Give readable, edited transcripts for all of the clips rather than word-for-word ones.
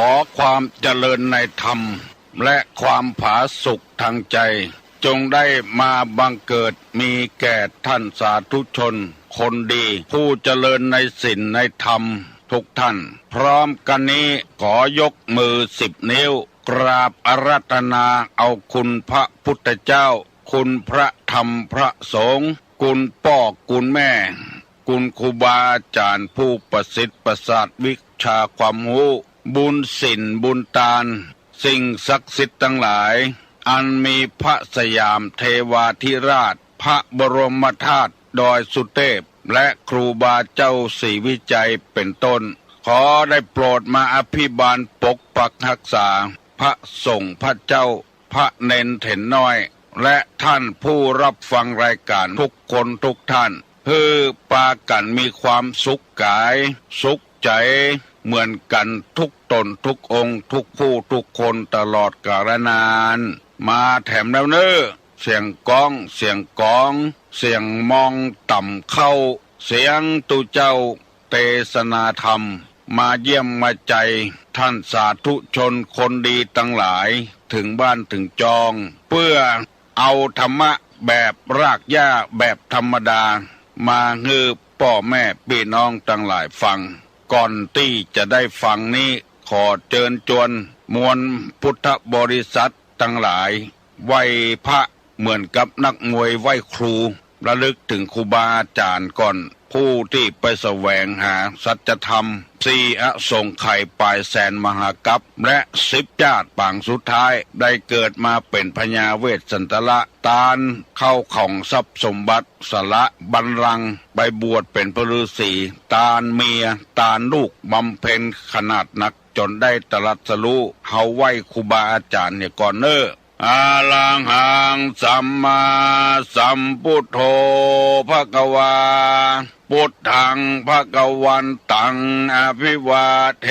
อความเจริญในธรรมและความผาสุกทางใจจงได้มาบังเกิดมีแก่ท่านสาธุชนคนดีผู้เจริญในศีลในธรรมทุกท่านพร้อมกันนี้ขอยกมือ10 นิ้วกราบอาราธนาเอาคุณพระพุทธเจ้าคุณพระธรรมพระสงฆ์คุณพ่อคุณแม่คุณครูบาอาจารย์ผู้ประสิทธิ์ประสาทวิชาความรู้บุญศีลบุญทานสิ่งศักดิ์สิทธิ์ทั้งหลายอันมีพระสยามเทวาธิราชพระบรมธาตุดอยสุเทพและครูบาเจ้าศรีวิจัยเป็นต้นขอได้โปรดมาอภิบาลปกปักรักษาพระสงฆ์พระเจ้าพระเนนเถนน้อยและท่านผู้รับฟังรายการทุกคนทุกท่านเพื่อปากันมีความสุขกายสุขใจเหมือนกันทุกตนทุกองค์ทุกผู้ทุกคนตลอดกาลนานมาแถมแล้วเน้อเสียงก้องเสียงกองเสียงมองต่ำเข้าเสียงตุเจ้าเทศนาธรรมมาเยี่ยมมาใจท่านสาธุชนคนดีทั้งหลายถึงบ้านถึงจองเพื่อเอาธรรมะแบบรากหญ้าแบบธรรมดามาฮือพ่อแม่พี่น้องทั้งหลายฟังก่อนที่จะได้ฟังนี้ขอเชิญชวนมวลพุทธบริษัททั้งหลายไหว้พระเหมือนกับนักมวยไหว้ครูระลึกถึงครูบาอาจารย์ก่อนผู้ที่ไปแสวงหาสัจธรรม4 อสงไขยปลายแสนมหากัปและ10 ชาติปางสุดท้ายได้เกิดมาเป็นพญาเวสสันตละตาลเข้าของทรัพย์สมบัติสละบัลลังก์ไปบวชเป็นพระฤาษีตาลเมียตาลลูกบำเพ็ญขนาดหนักจนได้ตรัสรู้เฮาไหว้ครูบาอาจารย์เนี่ยก่อนเน้ออาลังหังสัมมาสัมพุทโธภควาพุทธังภวันตังอภิวาเท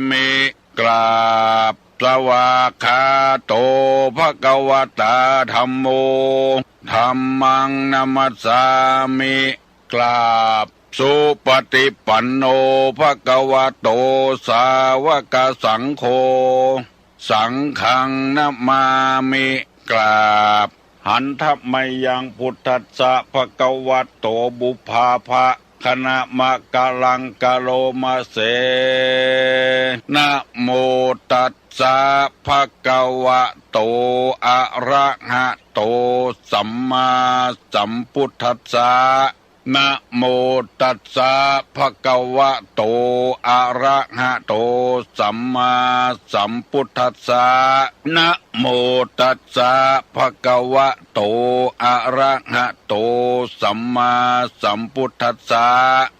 มิกราบสวากขาโตภควตาธัมโมธัมมังนัมสสามิกราบสุปฏิปันโนภควโตสาวกสังโฆสังฆังนะมามิกราบหันทัพไมยังพุทธัสสะภควโตบุพาภะคณะมะกะลังกะโลมาเสนะโมตัสสะภควโตอะระหะโตสัมมาสัมพุทธัสสะนะโมตัสสะภควโตอะระหะโตสัมมาสัมพุทธัสสะนะโมตัสสะภควโตอะระหะโตสัมมาสัมพุทธัสสะ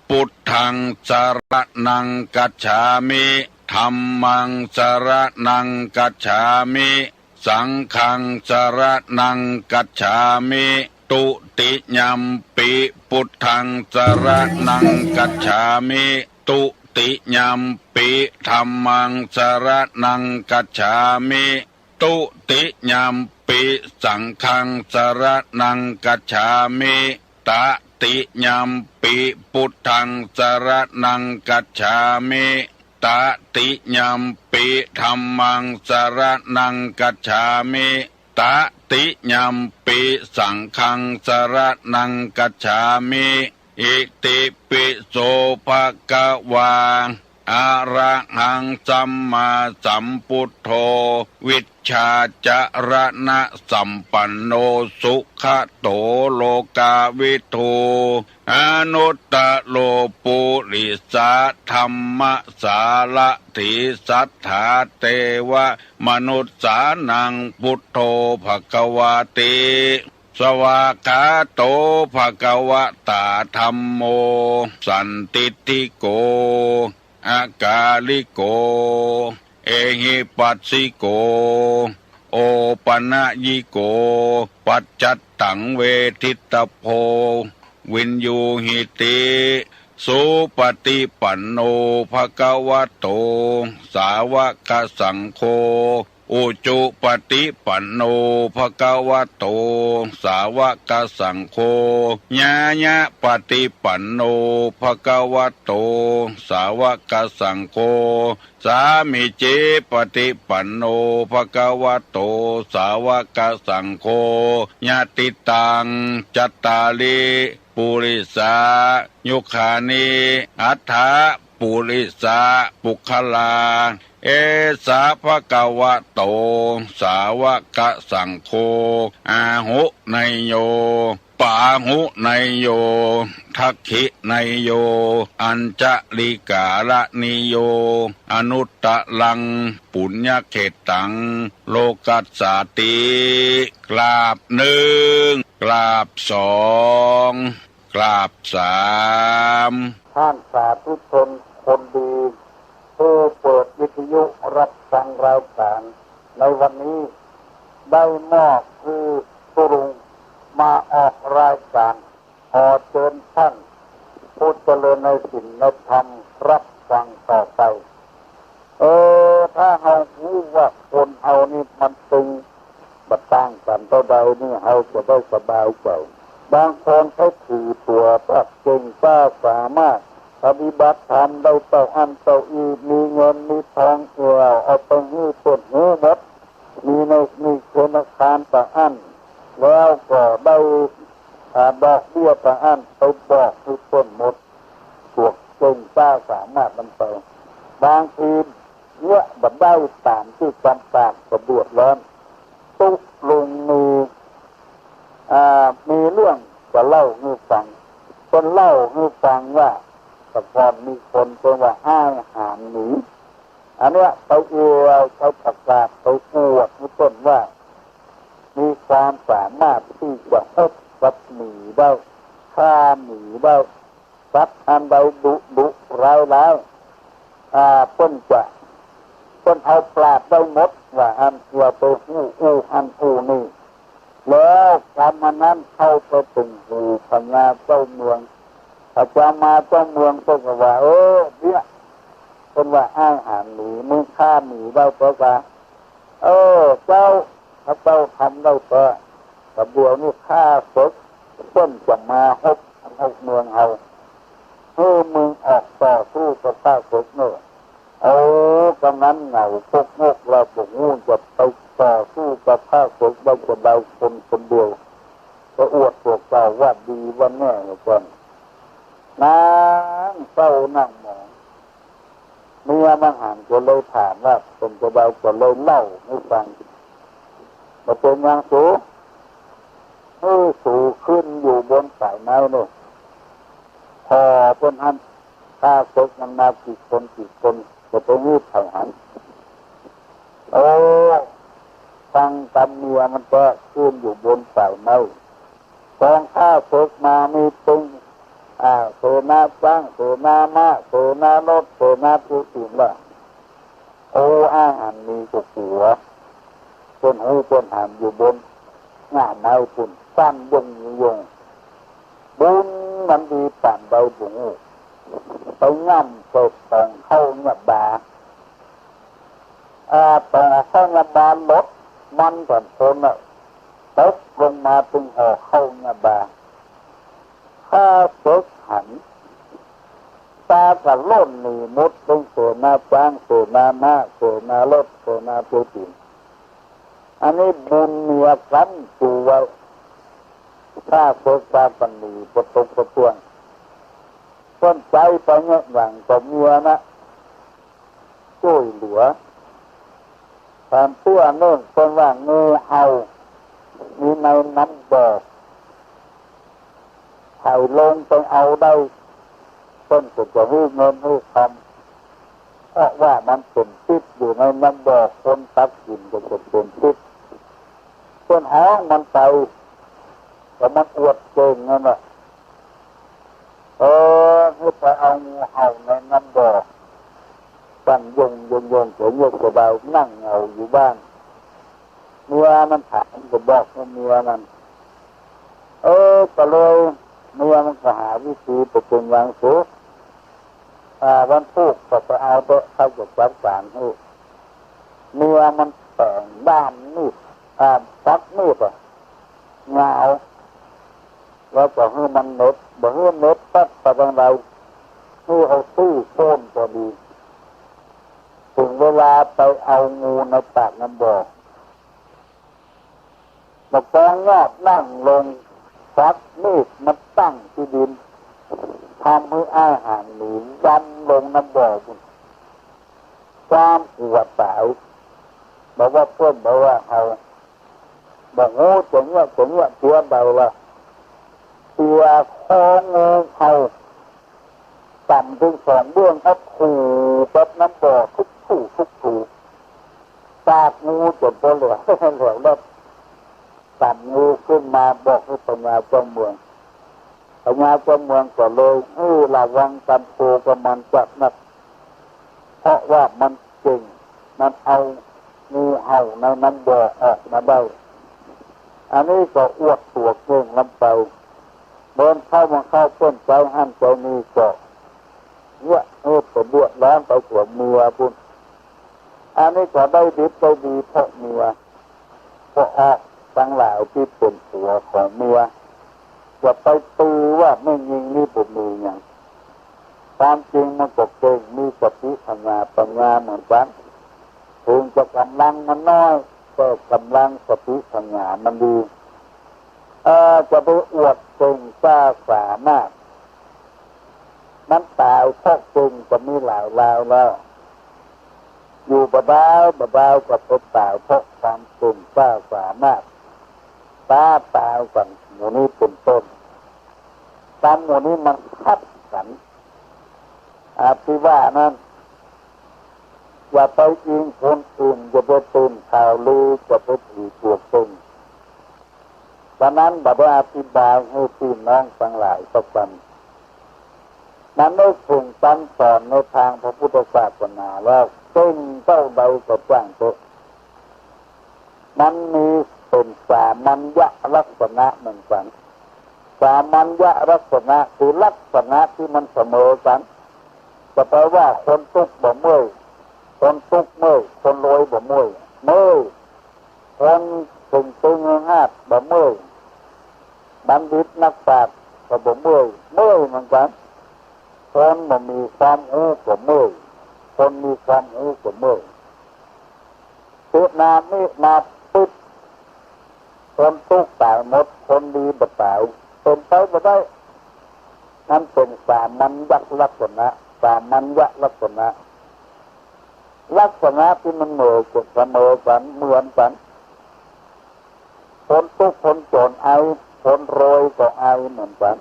พุทธังสรณังกัจฉามิธัมมังสรณังกัจฉามิสังฆังสรณังกัจฉามิตุติยัมปิพุทธังสรณังกัจฉามิตุติยัมปิธัมมังสรณังกัจฉามิตุติยัมปิสังฆังสรณังกัจฉามิตติยัมปิพุทธังสรณังกัจฉามิตติยัมปิธัมมังสรณังกัจฉามิตติยัมปิสังฆังสรณังกัจฉามิอิติปิโสภะคะวาอะระหังสัมมาสัมพุทโธวิชชาจรณะสัมปันโนสุขโตโลกาวิทูอนุตตโลปุริสาธัมมสารถิสัทธาเทวมนุษสานังพุทโธภควติสวากขาโตภควตาธัมโมสันติติโกอากาลิโกเอหิปัสสิโกโอปนะยิโกปัจจัตตังเวทิตโพวินยูหิติสุปฏิปันโนภควโตสาวกสังโฆ อุจุปฏิปันโนภควโตสาวกสังโฆญาญะปฏิปันโนภควโตสาวกสังโฆสามิเจปฏิปันโนภควโตสาวกสังโฆญาติตังจัตตาลิปุริสายุคานิอัฏฐะปุริสาปุคลาเอสาภะคะวะโตสาวกสังโฆอาหุไนโยปาหุไนโยทักขิไนโยอัญจลิกาละนิโยอนุตตะลังปุญญเขตังโลกัสสาติกราบหนึ่งกราบสองกราบสามท่านสาธุชนคนดีผู้เปิดวิทยุรับฟังรายการในวันนี้ได้มอบคือตุรุงมาออกรายการขอเชิญท่านผู้เจริญในศีลในธรรมรับฟังต่อไปถ้าเฮารู้ว่าคนเฮานี่มันตึงบัดตั้งกันเท่าใดนี่เฮาจะได้สบายใจบางคนเขาถือตัวว่าเก่งกล้าสามารถปฏิบัติธรรมได้เต่าอันเต่าอีมีเงินมีทองเอาไปให้ต้นให้หมดมีธนาคารต่างอันแล้วก็ได้ดอกเบี้ยต่างอันไปบอกให้ต้นหมดพวกเก่งกล้าสามารถมันไปบางทีเนี่ยบัดได้ตามที่จำกัดกระบวดร้อนตุกลุงมีเรื่องจะเล่าให้ฟังคนเล่าให้ฟังว่าแต่ก่อนมีคนเป็นว่าอ้างหามหนีอันเนี้ยเขาเขาประกาศเขาอวดให้ต้นว่ามีความสามารถที่จะให้สัตว์หนีได้ฆ่าหนีได้สัตว์อันใดดุร้ายเพิ่นเอาปราบได้หมดว่าอันตัวไปอันนี่แล้วการมานั้นเข้าไปถึงหูพญาเจ้าเมืองพระเจ้ามาเจ้าเมืองก็ว่าเนี่ยเป็นว่าอ้างหามหนีมึงฆ่าหนีได้เพราะว่าเจ้าถ้าเจ้าทำได้ก็กระบวนนี่ฆ่าศพต้นจะมาฮบเมืองเอามึงออกต่อสู้กับฆ่าศพเนอะกำนั้นเหงาพวกงกเราพวกงูจะไปต่อสู้กับฆ่าศพได้กับเราคนเดียวก็อวดพวกเราว่าดีว่าแน่ก่อนนั่งเศร้านั่งหมองเมียมันหันก็เลยถามว่าเป็นกระเบาก็เลยเล่าให้ฟังมาเป็นยังสูสูขึ้นอยู่บนสายไม้เนี่ยพอเป็นอันฆ่าศพมันมากี่คนจะไปยืดไถ่หันฟังกันเมียมันก็ขึ้นอยู่บนสายไม้กองฆ่าศพมามีตึงโซนาจ้างโซนามาโซนารถโซนาผู้อื่นละอาหารมีกุหัวต้นหูต้นหามอยู่บนหน้าไม้ปุ่นสั้นยงบุญมันดีป่านเบาบุญไปง่ำเปิดตองเข้าเงียบบาต่อเข้าเงียบบาลดมันก่อนคนตกลงมาตึงห่อเข้าเงียบบาถ้าเปิดหันตากับล้นหนีมุดตึงโซนาจ้างโซนามาโซนารถโซนาผู้อื่นอันนี้บุญเมียกันจูไว้ถ้าเปิดตาปันนีประตกประตวงต้นใจไปเงี้ยหวังกับเมียนะช่วยเหลือตามตัวโน่นคนว่าเงือเอามีในน้ำบ่อถ่ายลงไปเอาได้ต้นก็จะให้เงินให้ทำเพราะว่ามันเป็นพิษอยู่ในน้ำบ่อคนตักกินก็จะเป็นพิษต้นห้องมันไปแต่มันอวดเก่งนั่นแหละให้ไปเอางูเห่าในน้ำบ่อตั้งยงเฉยๆกระเบานั่งเหงาอยู่บ้านเมียมันถามก็บอกว่าเมียมันก็เลยเมียมันก็หาวิธีไปเป็นวางสูงวันพุธก็ไปเอาเข้ากับจับสารให้เมียมัน แต่งบ้านนี่ซักนี่ก็เงาแล้วก็ให้มันเน็ตบ่ให้เน็ตปั๊บไปทางใดให้เอาตู้โค่นก็ดีถึงเวลาไปเอางูในปากน้ำบ่อมาแกงยอดนั่งลงซักมีดมันตั้งที่ดินทำให้อาหารหนียันลงน้ำบ่อความปวดสาวบอกว่าเพื่อนบอกว่าเอาบอกงูตัวเนี้ยตัวเบาละตัวคองูเขาต่ำถึงสองเบื้องอัดขู่แบบน้ำบ่อทุกถูปากงูจนเหลือแล้วต่ำงูขึ้นมาบอกให้ปัญญาเจ้าเมืองปัญญาเจ้าเมืองก็เลยระวังกันโตกับมันจับนักเพราะว่ามันเก่งมันเอางูเห่าในน้ำบ่อออกมาได้อันนี้ก็อวดตัวเก่งลำไปเดินเข้ามาเข้าต้นใจหั่นใจนี้ก็เนี่ยตัวบวชแล้วไปขวบเมียบุญอันนี้ก็ได้ดีเพราะเมียเพราะออกตั้งหลายที่เป็นตัวของเมียจะไปตีว่าไม่ยิงนี่ผมมีอย่างความจริงมันก็เก่งมีสติปัญญาเหมือนกันถึงจะกำลังมันน้อยก็กำลังสติปัญญามันดีจะไปอวดเก่งกล้าสามารถนั้นตายเพราะเก่งจะมีหลายแล้วอยู่บ่าวกับตัวตายเพราะความเก่งกล้าสามารถตากันหมู่นี้เป็นต้นตามหมู่นี้มันคัดกันที่ว่านั้นอย่าไปอิงคนอื่นอย่าไปตื่นข่าวลือจะไปถือตัวตนดังนั้นบัดอธิบายให้พี่น้องทั้งหลายสักวันนั้นได้ถึงตั้งสอนในทางพระพุทธศาสนาแล้วเก่งเท่าใดก็จ้างตัวมันมีเป็นสามัญญลักษณะเหมือนกันสามัญญลักษณะคือลักษณะที่มันเสมอกันจะแปลว่าคนทุกข์บ่เมื่อยคนทุกข์เมื่อยคนรวยบ่เมื่อยคนตึงห้าบ่เมื่อยบัณฑิตนักปราชญ์ก็บ่เมื่อยเหมือนกันคนบ่มีความรู้ก็เมื่อยคนมีความรู้ก็เมื่อยตัวนานี่นาติดคนทุกข์ตายหมดคนดีบ่ตายเป็นไปบ่ได้นั่นเป็นสามัญญลักษณะสามัญญลักษณะที่มันเหมือนเสมอกันเหมือนกันคนทุกข์คนจนเอาคนรวยก็เอาเหมือนกัน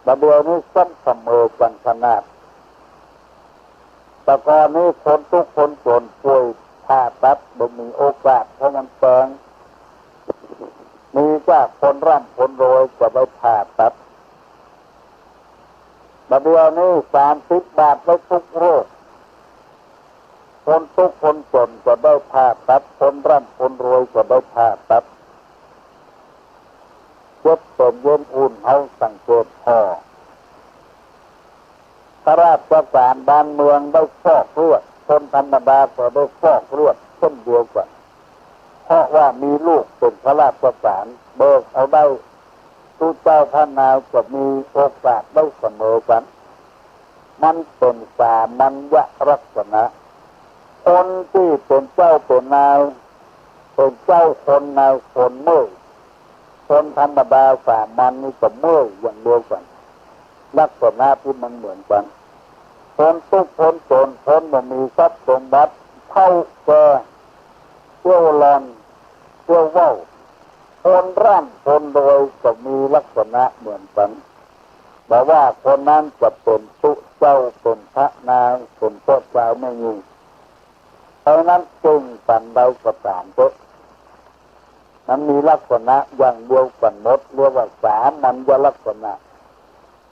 แต่เดี๋ยวนี้ซ้ำเสมอกันขนาดแต่ก่อนนี้คนทุกข์คนจนป่วยผ่าตัดบ่มีโอกาสเพราะมันแพงมีว่าคนร่ำคนรวยจะไปผ่าตัดแต่เดี๋ยวนี้30 บาทไว้ทุกโรคคนทุกข์คนจนก็ได้ผ่าตัดคนร่ำคนรวยก็ได้ผ่าตัดเจ็บเป็นเย็นอุ่นเอาสังเกตพอข้าราชการบ้านเมืองได้ฟอกเลือดคนธรรมดาก็ได้ฟอกเลือดเช่นเดียวกันเพราะว่ามีลูกเป็นข้าราชการเบิกเอาได้ทุกเจ้าท่านนายจะมีโอกาสได้เสมอกันมันเป็นสามัญญลักษณะคนที่เป็นเจ้าเป็นนายเป็นเจ้าคนนายคนเมื่อยคนธรรมดาสามัญนี่ก็เมื่อยอย่างเดียวกันลักษณะที่มันเหมือนกันคนทุกข์คนจนคนไม่มีทรัพย์สมบัติเท่าแก่เที่ยวลอนเที่ยวเว้าคนร่ำคนรวยก็มีลักษณะเหมือนกันแต่ว่าคนนั้นจะเป็นผู้เจ้าเป็นพระนางเป็นพระเจ้าไม่มีเพราะนั้นจึงปันเราประสานตัวมันมีลักษณะอย่างเดียวกันหมดเรียกว่าสามัญญลักษณะ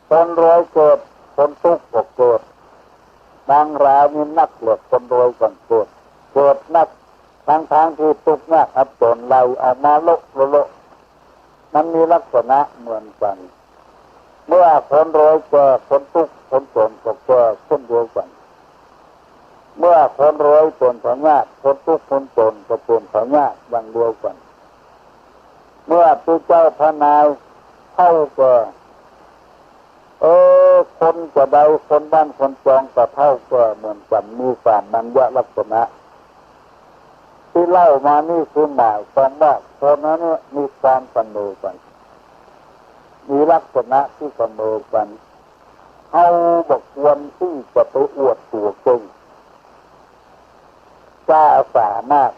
คนรวยเกิดคนทุกข์ก็เกิดบางรายมีนักเลือกคนรวยก่อนเกิดนักทางที่ทุกข์ยากอับจนเราเอามาโลมันมีลักษณะเหมือนกันเมื่อคนรวยเกิดคนทุกข์คนจนก็เกิดเช่นเดียวกัน เมื่อคนรวยเป็นผลยากคนทุกข์คนจนก็เป็นผลยากอย่างเดียวกันเมื่อผู้เจ้าพระนายเข้าก็คนจะใดคนบ้านคนจองก็เท่าก็เหมือนกันมีสามมัญญลักษณะที่เล่ามานี่คือหมายความว่าคนนั้นมีความเสมอกันมีลักษณะที่เสมอกันเอาบอกควรที่จะไปอวดตัวเก่งกล้าสามารถ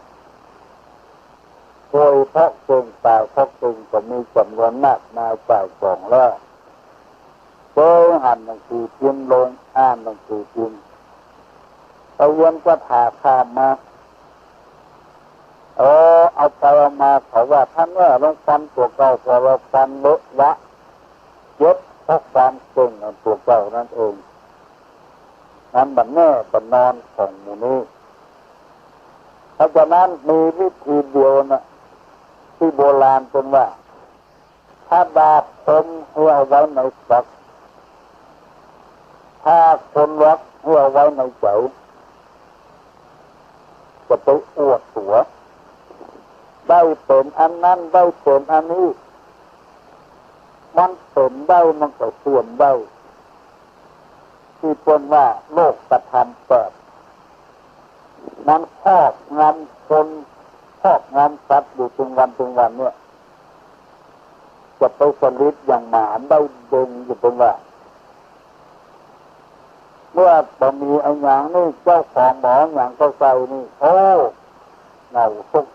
โดยเพราะเก่งเปล่าเพราะเก่งก็มีจำนวนมากมายเปล่าของแล้วเคยอ่านหนังสือพิมพ์ลงอ่านหนังสือพิมพ์เอาเวียนก็ถาข้ามมาเอาไปมาเขาว่าท่านว่าลงฟันตัวเก่าพอเราฟันเลอะละเย็บเพราะความเก่งของตัวเก่านั่นเองนั้นบัดแน่บัดนอนของหมู่นี้เพราะฉะนั้นมีวิธีเดียวนะที่โบราณเป็นว่าถ้าบาปคนให้เอาไว้ในฝักถ้าคนรักให้เอาไว้ในใจจะไปอวดตัวได้เป็นอันนั้นได้เป็นอันนี้มันเป็นได้มันก็ส่วนได้ที่เป็นว่าโลกกระทำเปิดมันครอบงำคนครอบงำสัตว์อยู่ถึงวันเนี่ยจะไปผลิตอย่างหมาได้เด่นอยู่เป็นว่าเมื่อตอนมีไอ้อย่างนี้เจ้าของหมออย่างก็ใส่นี่เหงาตก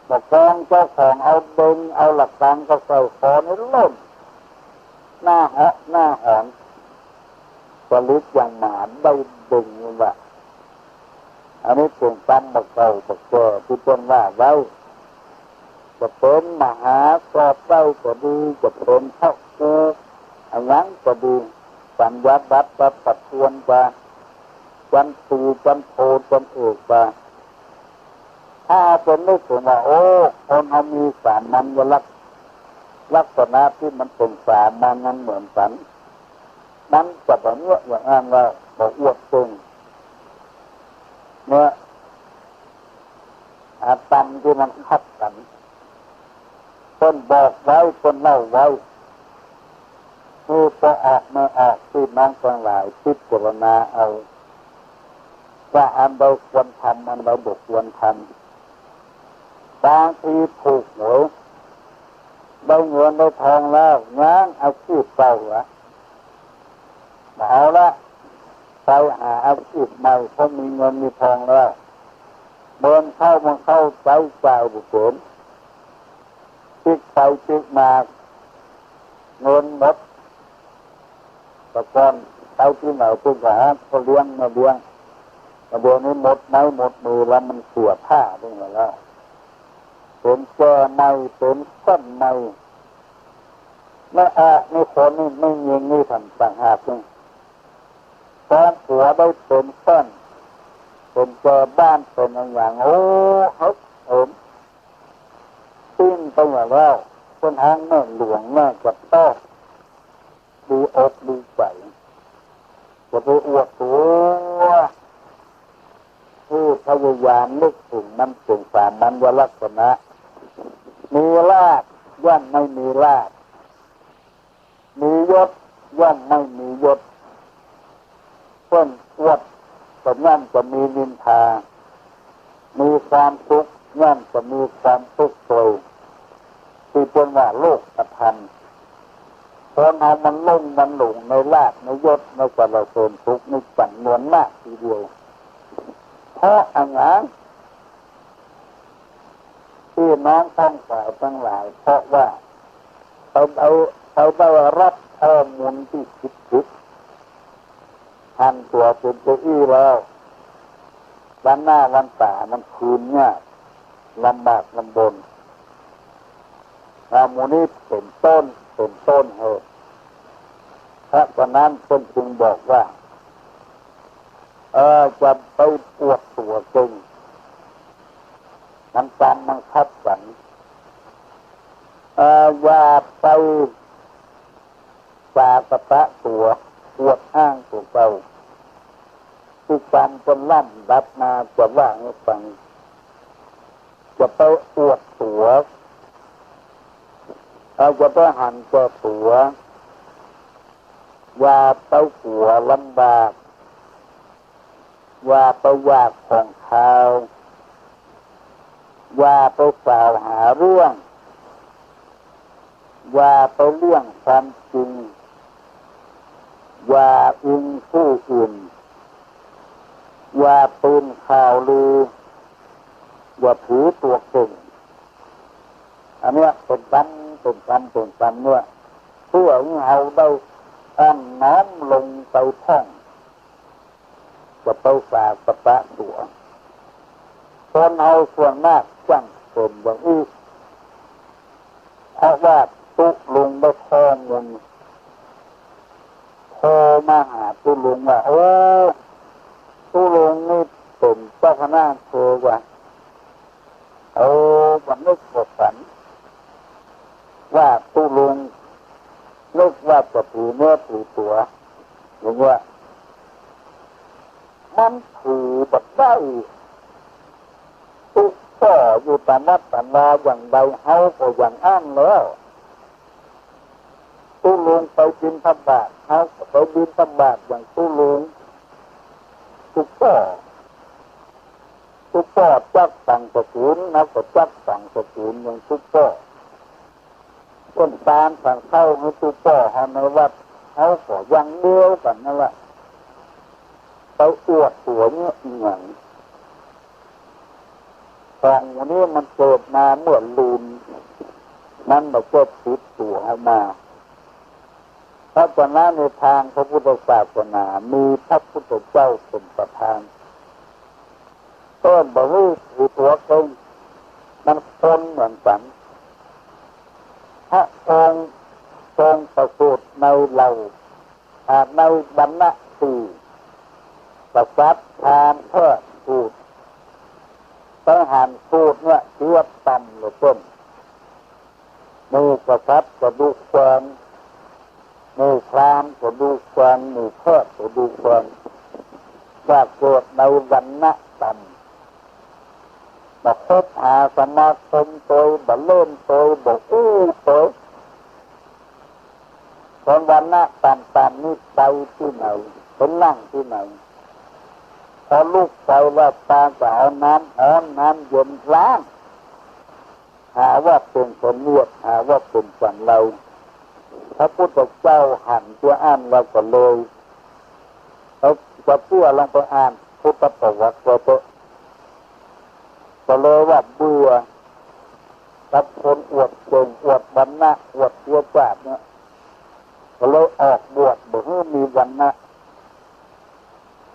บอกฟ้องเจ้าของเอาเด่นเอาหลักการก็ใส่คอนี่ล้มหน้าหอนผลิตอย่างหมาได้เด่นอยู่ว่าอันนี้เป็นกรรมบอกเก่าบอกแก่ที่เป็นว่าไว้จะเป็นมหากราบเต้าก็ดีจะเป็นเท่ากูอันนั้นก็ดีสัญญาบัตรปัดทวนไปจันทรีจันโทจันเอกไปถ้าเป็นนึกถึงว่าคนเขามีสามัญลักษณะที่มันเป็นสามัญนั้นเหมือนกันนั้นจะแบบนี้อย่างนั้นว่าบอกอวดตึงเนี่ยตันที่มันคัดกันคนบอกไว้คนเล่าไว้คือจะออกไม่ออกที่น้องทั้งหลายพิจารณาเอาว่าอันใดควรทำอันใดบ่ควรทำบางทีถูกหวยได้เงินได้ทองแล้วง้างเอาชีพเก่าเอาละไปหาอาชีพใหม่เพราะมีเงินมีทองแล้วเดินเข้าใจใจบุคคลติ๊กไปติ๊กมาเงินหมดแต่ก่อนไปที่ไหนก็หาเขาเลี้ยงมาเลี้ยงแต่เดี๋ยวนี้หมดไม้หมดมือแล้วมันเสียผ้าไปหมดแล้วเป็นแก่ในเป็นส้นในไม่คนนี่ไม่ยิงนี่ทำต่างหากนี่ตอนหัวได้เป็นต้นเป็นเจอบ้านเป็นอย่างติ้นไปอย่างแล้วคนทางแม่หลวงแม่จะต้องดีอกดีใจจะไปอวดตัวผู้พยายามนึกถึงมันถึงสามัญลักษณะมีลาภย่อมไม่มีลาภมียศย่อมไม่มียศเพิ่นอวดก็ย่อมจะมีนินทามีความทุกข์ย่อมจะมีความทุกข์โดยที่เป็นว่าโลกกระทำคนเอามันลุ่มมันหลงในลาภในยศในกระเสริมทุกข์ในจำนวนมากทีเดียวเพราะอันนั้นที่น้องต้องฝ่ายทั้งหลายเพราะว่าเขาได้รับข้อมูลที่ผิดทันตัวเป็นเจ้าอี้แล้ววันหน้าวันตามันคืนเนี่ยลำบากลำบนมูนี้เป็นต้นเหตุเพราะฉะนั้นเป็นจึงบอกว่าจะไปปวดตัวจริงมันการมันคัดสรรอย่าไปปากระตะตัวปวดอ้างตัวเก่า ติกรรมจนล่ำดับมาจะว่าให้ฟังจะไปอวดตัวเราจะไปหันเจอตัวว่าไปหัวลำบากว่าไปอยากของเขาว่าไปกล่าวหาเรื่องว่าไปเรื่องความจริงว่าอิงผู้อื่นว่าปืนข่าวลือว่าถือตัวเก่งอันเนี้ยเป็นกันเนี่ยเพื่อให้เราได้อ่านน้อมลงไปท่องจะไปฝากประปะตัวคนเอาส่วนมากจังเป็นอย่างนี้เพราะว่าตุลุงได้ข้อมูลโทรมาหาตุลุงว่าโอ้ตุลุงนี่เป็นเจ้าคณะโทรว่าวันนึกบทฝันว่าตุลุงนึกว่าจะถือเนื้อถือตัวอย่างว่ามันถือแบบได้ตุก็อยู่ตามนัดตามลาอย่างใดเฮาก็อย่างอ้างแล้วตุลุงไปบินธบาตเฮาก็ไปบินธบาตอย่างตุลุงตุก็จักสั่งสกุลนะก็จักสั่งสกุลอย่างตุก็ต้นตาลสั่งเข้าให้ตุก็เฮาในวัดเฮาก็อย่างเดียวกันนั่นแหละไปอวดตัวเนี่ยอย่างตองนี้มันเกิดมาเมื่อลืมนั่นเราก็ติดตัวมาเพราะฉะนั้นในทางพระพุทธศาสนามีพระพุทธเจ้าเป็นประธานต้นบริสุทธิ์ตัวเองมันคนเหมือนกันพระองค์ทรงประสูติในเราในบรรณะสี่ประสัตทานเพื่อสูตรไปหันสูตรเนี่ยเทียบต่ำเลยต้นมีประสัตก็ดูความมีครามก็ดูความมีเพื่อก็ดูความว่าเกิดในวรรณะต่ำมาคบหาสมาคมตัวบ่เล่นตัวบ่ตัวคนวรรณะต่ำนี่ไปที่ไหนเป็นนั่งที่ไหนพอลูกไปว่าตาจะเอาน้ำเย็นล้างหาว่าเป็นคนนวดหาว่าเป็นฝันเราพระพุทธเจ้าหันตัวอ่านเราก็เลยเราจะเพื่อลองไปอ่านพุทธประวัติก็เลยว่าเบื่อกับคนอวดเก่งอวดวรรณะอวดตัวจาดเนี่ยก็เลยออกบวชบ่ให้มีวรรณะ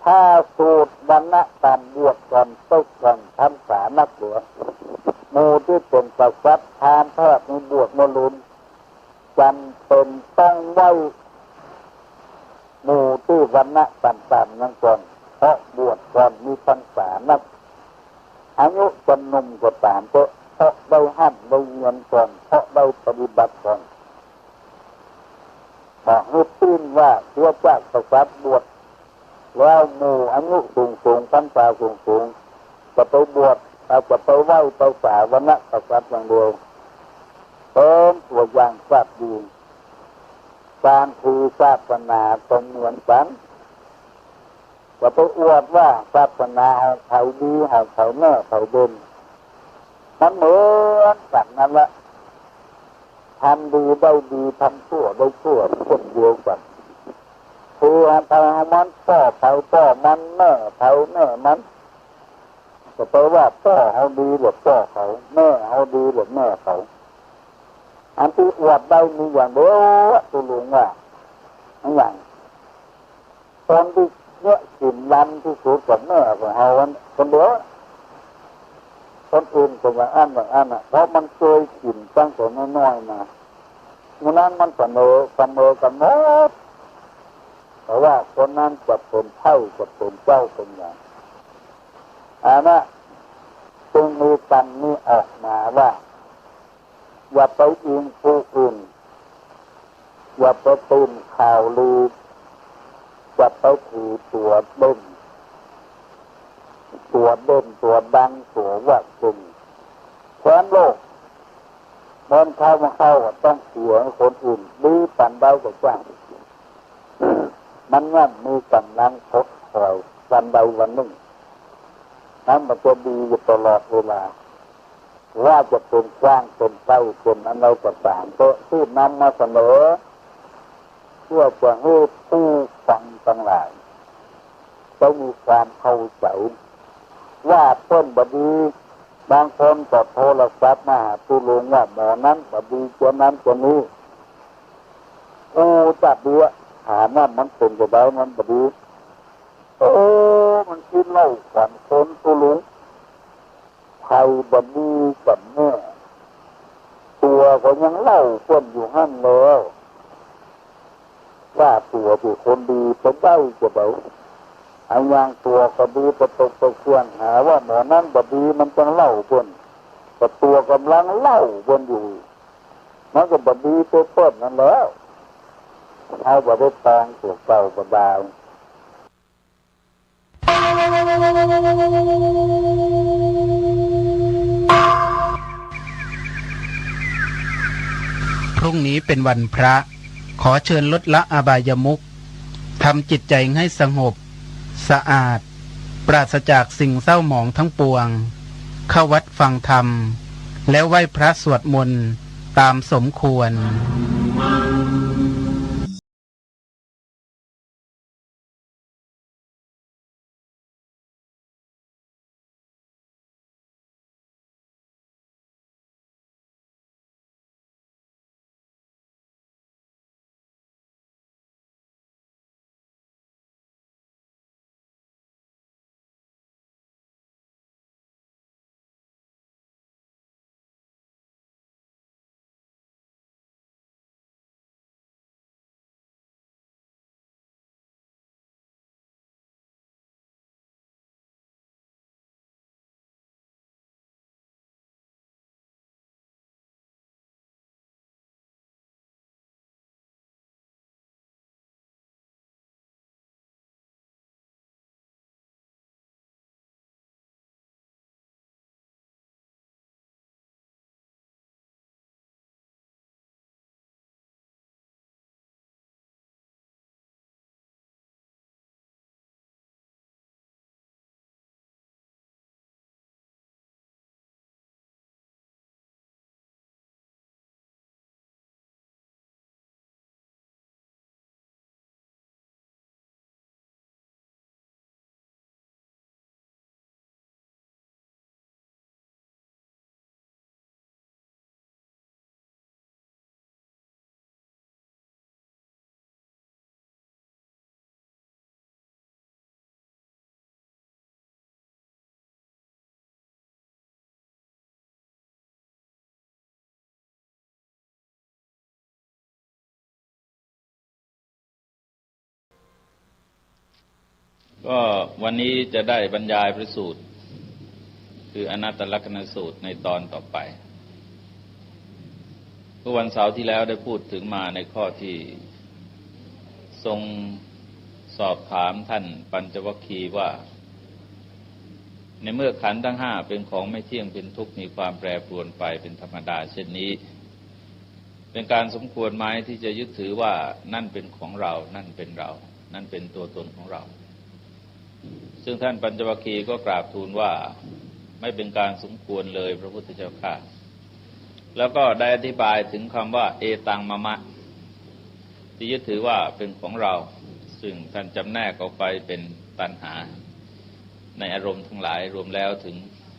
ถ้าสูตรวรรณะตามบวชก่อนต้องก่อนทำสานักหลวงหมู่ที่เป็นประสัตทานเทอดในบวชมลุนจำเป็นต้องไว้หมู่ที่วรรณะต่ำๆนั่นก่อนเพราะบวชก่อนมีพรรษานับอายุจนหนุ่มก็ตามเพราะได้ห้ามได้เงินก่อนเพราะได้ปฏิบัติก่อนบอกให้ตื้นว่าเพื่อจ้าประสัตบวชแล้วหมู่อายุสูงพรรษาสูงจะไปบวชจะไปไหว้ไปสาวรประสัตอย่างเดียวเป็นตัวอย่างทราบดีการคือศาสนาตรงเหมือนกันจะไปอวดว่าศาสนาเขาดีเขาเน่เขาเด่นมันเหมือนกันนั่นแหละทำดีได้ดีทำชั่วได้ชั่วคนเดียวกันคือเผามันต่อมันเน่มันจะไปว่าต่อเขาดีหรือต่อเขาแม่เขาดีหรือแม่เขาอันที่อวดได้มีอย่างเดียวตัวหลวงว่าอย่างตอนที่เนี่ยกลิ่นลำที่สุดกับแม่ของเขาคนเดียวคนอื่นก็ว่าอันเพราะมันเคยกลิ่นตั้งแต่น้อยๆมาเมื่อนั้นมันเสมอกันหมดแต่ว่าคนนั้นจะเป็นเท่าจะเป็นเจ้าเป็นอย่างอันนั้นจึงมีกันนี้ออกมาว่าอย่าไปอิงผู้อื่นอย่าไปตื่นข่าวลืออย่าไปถือตัวเด่น ตัวเด่นตัวดังตัวว่าจึงแคว้นโลกเดินเข้ามาเข้าต้องเสียให้คนอื่นดีปันได้กับจ้างมันงั้นมีกำลังทดคอยวันใดวันหนึ่งนั้นมันจะดีอยู่ตลอดเวลาว่าจะเป็นสร้างเป็นไส้เป็นอะไรก็ตามตัวที่นำมาเสนอเพื่อจะให้ผู้ฟังทั้งหลายจะมีความเข้าใจว่าต้นบดีบางคนก็โทรศัพท์มาหาตุลุงว่าหมอนั้นบดีเจ้านั้นตัวนี้จับเบี้ยหาว่ามันเป็นจะได้มันบดีมันกินเหล้าขวัญคนตุลุงไทยบดีกับแม่ตัวก็ยังเล่าคนอยู่หั่นแล้วว่าตัวผู้คนดีเป็นได้จะเบาไอ้ยางตัวก็ดีประตกประควรหาว่าหมอนั้นบดีมันจังเล่าคนแต่ตัวกำลังเล่าคนอยู่มันก็บดีตัวเปิ้ลนั่นแล้วเอาบ่ได้ตองตัวเก่าบ่ดาวพรุ่งนี้เป็นวันพระขอเชิญลดละอบายมุขทำจิตใจให้สงบสะอาดปราศจากสิ่งเศร้าหมองทั้งปวงเข้าวัดฟังธรรมแล้วไหว้พระสวดมนต์ตามสมควรก็วันนี้จะได้บรรยายพระสูตรคืออนัตตลักษณสูตรในตอนต่อไปเมื่อวันเสาร์ที่แล้วได้พูดถึงมาในข้อที่ทรงสอบถามท่านปัญจวัคคีย์ว่าในเมื่อขันธ์ทั้งห้าเป็นของไม่เที่ยงเป็นทุกข์มีความแปรปรวนไปเป็นธรรมดาเช่นนี้เป็นการสมควรไหมที่จะยึดถือว่านั่นเป็นของเรานั่นเป็นเรานั่นเป็นตัวตนของเราซึ่งท่านปัญจวัคคีย์ก็กราบทูลว่าไม่เป็นการสมควรเลยพระพุทธเจ้าข้าแล้วก็ได้อธิบายถึงคำว่าเอตังมะมะที่ยึดถือว่าเป็นของเราซึ่งท่านจำแนกออกไปเป็นตัณหาในอารมณ์ทั้งหลายรวมแล้วถึง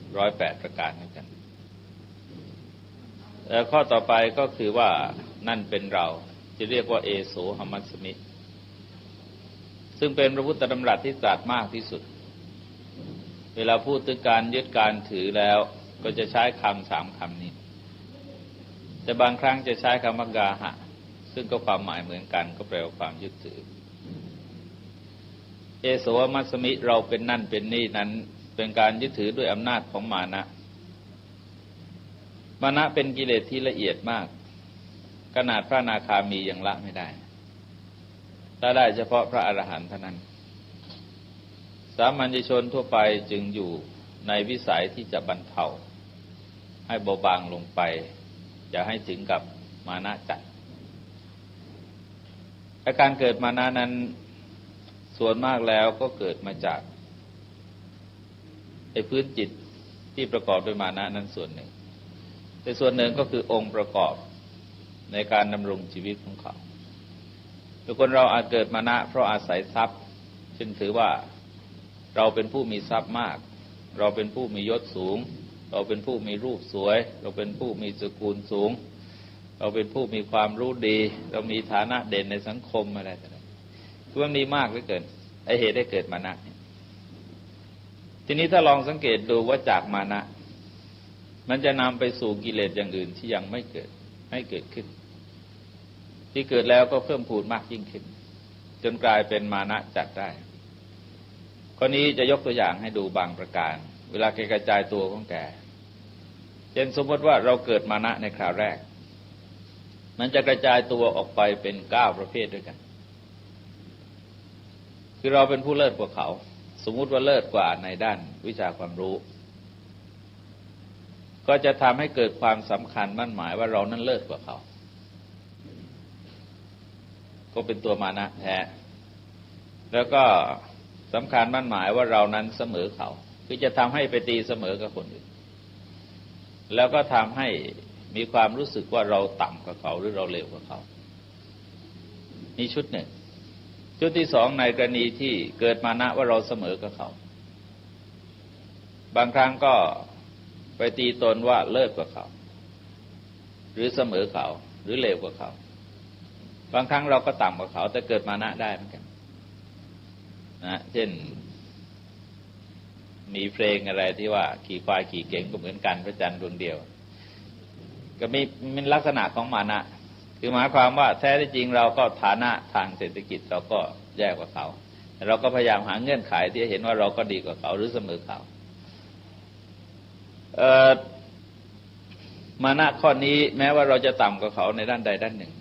108ประการด้วยกันแล้วข้อต่อไปก็คือว่านั่นเป็นเราที่เรียกว่าเอโสหมัสสมิซึ่งเป็นพระพุทธดำรัสที่ตรัสมากที่สุดเวลาพูดถึงการยึดการถือแล้วก็จะใช้คำ3คำนี้แต่บางครั้งจะใช้คำว่ากาหะซึ่งก็ความหมายเหมือนกันก็แปลว่าความยึดถือเอโสมัสสมิเราเป็นนั่นเป็นนี่นั้นเป็นการยึดถือด้วยอำนาจของมานะมานะเป็นกิเลสที่ละเอียดมากขนาดพระอนาคามียังละไม่ได้ละได้เฉพาะพระอรหันต์เท่านั้นส ามัญชนทั่วไปจึงอยู่ในวิสัยที่จะบรรเทาให้เบาบางลงไปอย่าให้ถึงกับมานะจัดอาการเกิดมานะนั้นส่วนมากแล้วก็เกิดมาจากพื้นจิตที่ประกอบด้วยมานะนั้นส่วนหนึ่งแต่ส่วนหนึ่งก็คือองค์ประกอบในการดำรงชีวิตของเขาทุกคนเราอาจเกิดมานะเพราะอาศัยทรัพย์เช่นถือว่าเราเป็นผู้มีทรัพย์มากเราเป็นผู้มียศสูงเราเป็นผู้มีรูปสวยเราเป็นผู้มีสกุลสูงเราเป็นผู้มีความรู้ดีเรามีฐานะเด่นในสังคมอะไรต่างๆคือมันมีมากเหลือเกินเหตุให้เกิดมานะทีนี้ถ้าลองสังเกตดูว่าจากมานะมันจะนำไปสู่กิเลสอย่างอื่นที่ยังไม่เกิดให้เกิดขึ้นที่เกิดแล้วก็เพิ่มพูนมากยิ่งขึ้นจนกลายเป็นมานะจัดได้ข้อนี้จะยกตัวอย่างให้ดูบางประการเวลาแกกระจายตัวของแกเช่นสมมติว่าเราเกิดมานะในคราวแรกมันจะกระจายตัวออกไปเป็น9ประเภทด้วยกันคือเราเป็นผู้เลิศกว่าเขาสมมุติว่าเลิศกว่าในด้านวิชาความรู้ก็จะทำให้เกิดความสำคัญมั่นหมายว่าเรานั้นเลิศกว่าเขาก็เป็นตัวมานะแท้แล้วก็สำคัญมั่นหมายว่าเรานั้นเสมอเขาคือจะทำให้ไปตีเสมอกับคนอื่นแล้วก็ทำให้มีความรู้สึกว่าเราต่ำกว่าเขาหรือเราเลวกว่าเขานี่ชุดหนึ่งชุดที่สองในกรณีที่เกิดมานะว่าเราเสมอกับเขาบางครั้งก็ไปตีตนว่าเลิศกว่าเขาหรือเสมอเขาหรือเลวกว่าเขาบางครั้งเราก็ต่ำกว่าเขาแต่เกิดมานะได้เหมือนกันนะเช่นมีเพลงอะไรที่ว่าขี่ควายขี่เก๋งก็เหมือนกันพระจันทร์ดวงเดียวก็มีลักษณะของมานะคือหมายความว่าแท้ที่จริงเราก็ฐานะทางเศรษฐกิจเราก็แย่กว่าเขาแต่เราก็พยายามหาเงื่อนไขที่จะเห็นว่าเราก็ดีกว่าเขาหรือเสมอเขามานะข้อนี้แม้ว่าเราจะต่ำกว่าเขาในด้านใดด้านหนึ่ง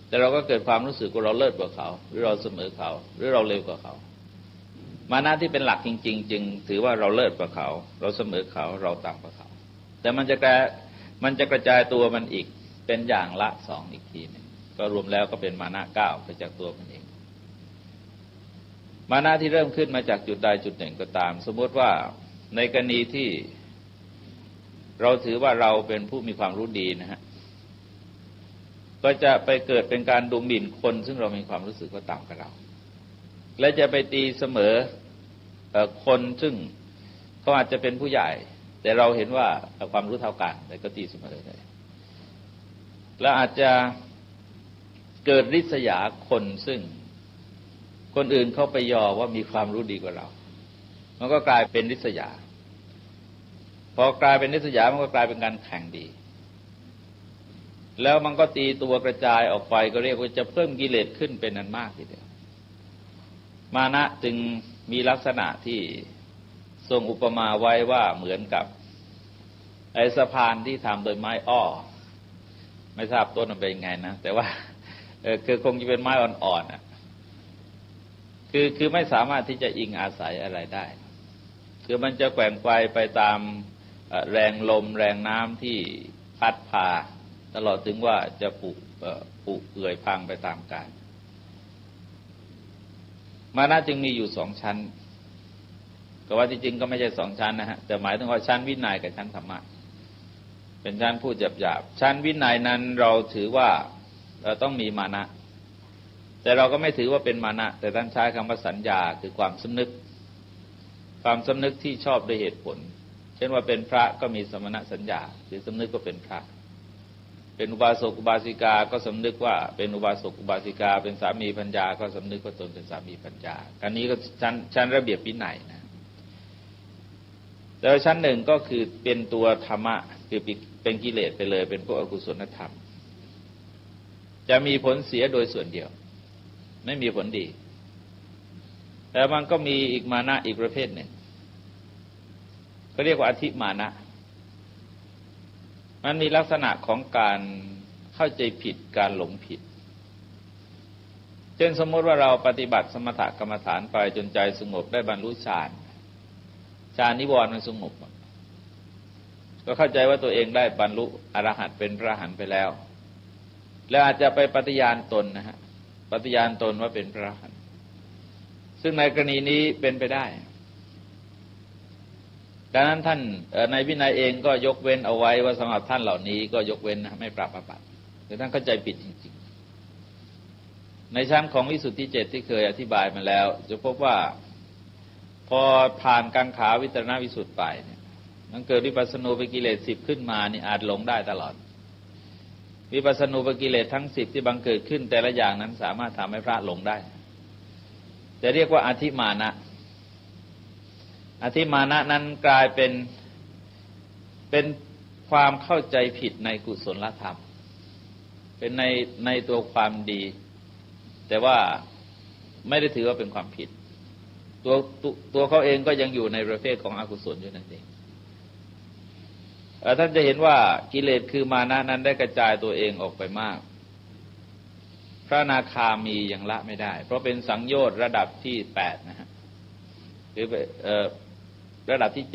แต่เราก็เกิดความรู้สึกว่าเราเลิศกว่าเขาหรือเราเสมอเขาหรือเราเลวกว่าเขามานะที่เป็นหลักจริงๆจึงถือว่าเราเลิศกว่าเขาเราเสมอเขาเราต่ำกว่าเขาแต่มันจะกระจายตัวมันอีกเป็นอย่างละ2อีกทีนึงก็รวมแล้วก็เป็นมานะ9ไปจากตัวมันเองมานะที่เริ่มขึ้นมาจากจุดใดจุดหนึ่งก็ตามสมมติว่าในกรณีที่เราถือว่าเราเป็นผู้มีความรู้ดีนะฮะก็จะไปเกิดเป็นการดูหมิ่นคนซึ่งเรามีความรู้สึกว่าต่ำกว่าเราและจะไปตีเสมอคนซึ่งเขาอาจจะเป็นผู้ใหญ่แต่เราเห็นว่าความรู้เท่ากันแต่ก็ตีเสมอเลยและอาจจะเกิดริษยาคนซึ่งคนอื่นเขาไปยอว่ามีความรู้ดีกว่าเรามันก็กลายเป็นริษยาพอกลายเป็นริษยามันก็กลายเป็นการแข่งดีแล้วมันก็ตีตัวกระจายออกไปก็เรียกว่าจะเพิ่มกิเลสขึ้นเป็นอันมากทีเดียวมานะจึงมีลักษณะที่ทรงอุปมาไว้ว่าเหมือนกับไอ้สะพานที่ทำโดยไม้อ้อไม่ทราบต้นมันเป็นยังไงนะแต่ว่าคือคงจะเป็นไม้อ่อนๆอ่ะคือไม่สามารถที่จะอิงอาศัยอะไรได้คือมันจะแกว่งไปตามแรงลมแรงน้ำที่พัดพาตลอดถึงว่าจะผุเปื่อยพังไปตามกาลมานะจึงมีอยู่2ชั้นก็ว่าจริงๆก็ไม่ใช่2ชั้นนะฮะแต่หมายถึงว่าชั้นวินัยกับชั้นธรรมะเป็นชั้นพูดหยาบๆชั้นวินัยนั้นเราถือว่าเราต้องมีมานะแต่เราก็ไม่ถือว่าเป็นมานะแต่ท่านใช้คำว่าสัญญาคือความสำนึกที่ชอบด้วยเหตุผลเช่นว่าเป็นพระก็มีสมณสัญญาคือสำนึกก็เป็นพระเป็นอุบาสกอุบาสิกาก็สำนึกว่าเป็นอุบาสกอุบาสิกาเป็นสามีภรรยาก็สำนึกว่าตนเป็นสามีภรรยาอันนี้ก็ชั้นระเบียบวินัยนะแต่ชั้นหนึ่งก็คือเป็นตัวธรรมะคือเป็นกิเลสไปเลยเป็นพวกอกุศลธรรมจะมีผลเสียโดยส่วนเดียวไม่มีผลดีแต่มันก็มีอีกมานะอีกประเภทหนึ่งเขาเรียกว่าอธิมานะมันมีลักษณะของการเข้าใจผิดการหลงผิดเช่นสมมติว่าเราปฏิบัติสมถกรรมฐานไปจนใจสงบได้บรรลุฌาน ฌานนิวรณ์มันสงบก็เข้าใจว่าตัวเองได้บรรลุอรหันต์เป็นพระอรหันต์ไปแล้วแล้วอาจจะไปปฏิญาณตนนะฮะปฏิญาณตนว่าเป็นพระอรหันต์ซึ่งในกรณีนี้เป็นไปได้ดังนั้นท่านในวินัยเองก็ยกเว้นเอาไว้ว่าสำหรับท่านเหล่านี้ก็ยกเว้นนะไม่ปรับอาบัติแต่ท่านเข้าใจผิดจริงๆในชั้นของวิสุทธิ7ที่เคยอธิบายมาแล้วจะพบว่าพอผ่านกังขาวิตรณวิสุทธิไปเนี่ยมันเกิดวิปัสสนูปกิเลส10ขึ้นมานี่อาจหลงได้ตลอดวิปัสสนูปกิเลสทั้ง10ที่บังเกิดขึ้นแต่ละอย่างนั้นสามารถทำให้พระหลงได้จะเรียกว่าอธิมานะอธิมานะนั้นกลายเป็นความเข้าใจผิดในกุศลธรรมเป็นในตัวความดีแต่ว่าไม่ได้ถือว่าเป็นความผิดตัวเขาเองก็ยังอยู่ในประเภทของอกุศลอยู่นั่นเองท่านจะเห็นว่ากิเลสคือมานะนั้นได้กระจายตัวเองออกไปมากพระอนาคามียังละไม่ได้เพราะเป็นสังโยชน์ระดับที่8นะฮะหรือระดับที่7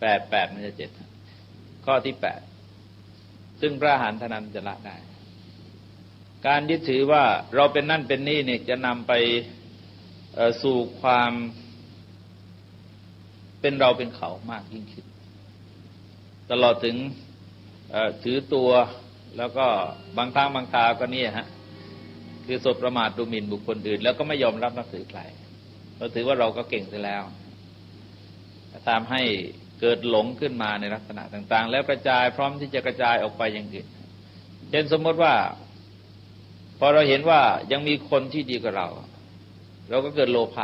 8มันจะ7ข้อที่8ซึ่งพระอรหันต์เท่านั้นจะละได้การยึดถือว่าเราเป็นนั่นเป็นนี่เนี่ยจะนำไปสู่ความเป็นเราเป็นเขามากยิ่งขึ้นตลอดถึงถือตัวแล้วก็บางครั้งบางคราวก็เนี่ยฮะคือสบประมาทดูหมิ่นบุคคลอื่นแล้วก็ไม่ยอมรับนับถือใครเราถือว่าเราก็เก่งเสียแล้วตามให้เกิดหลงขึ้นมาในลักษณะต่างๆแล้วกระจายพร้อมที่จะกระจายออกไปอย่างอื่นเช่นสมมติว่าพอเราเห็นว่ายังมีคนที่ดีกว่าเราก็เกิดโลภ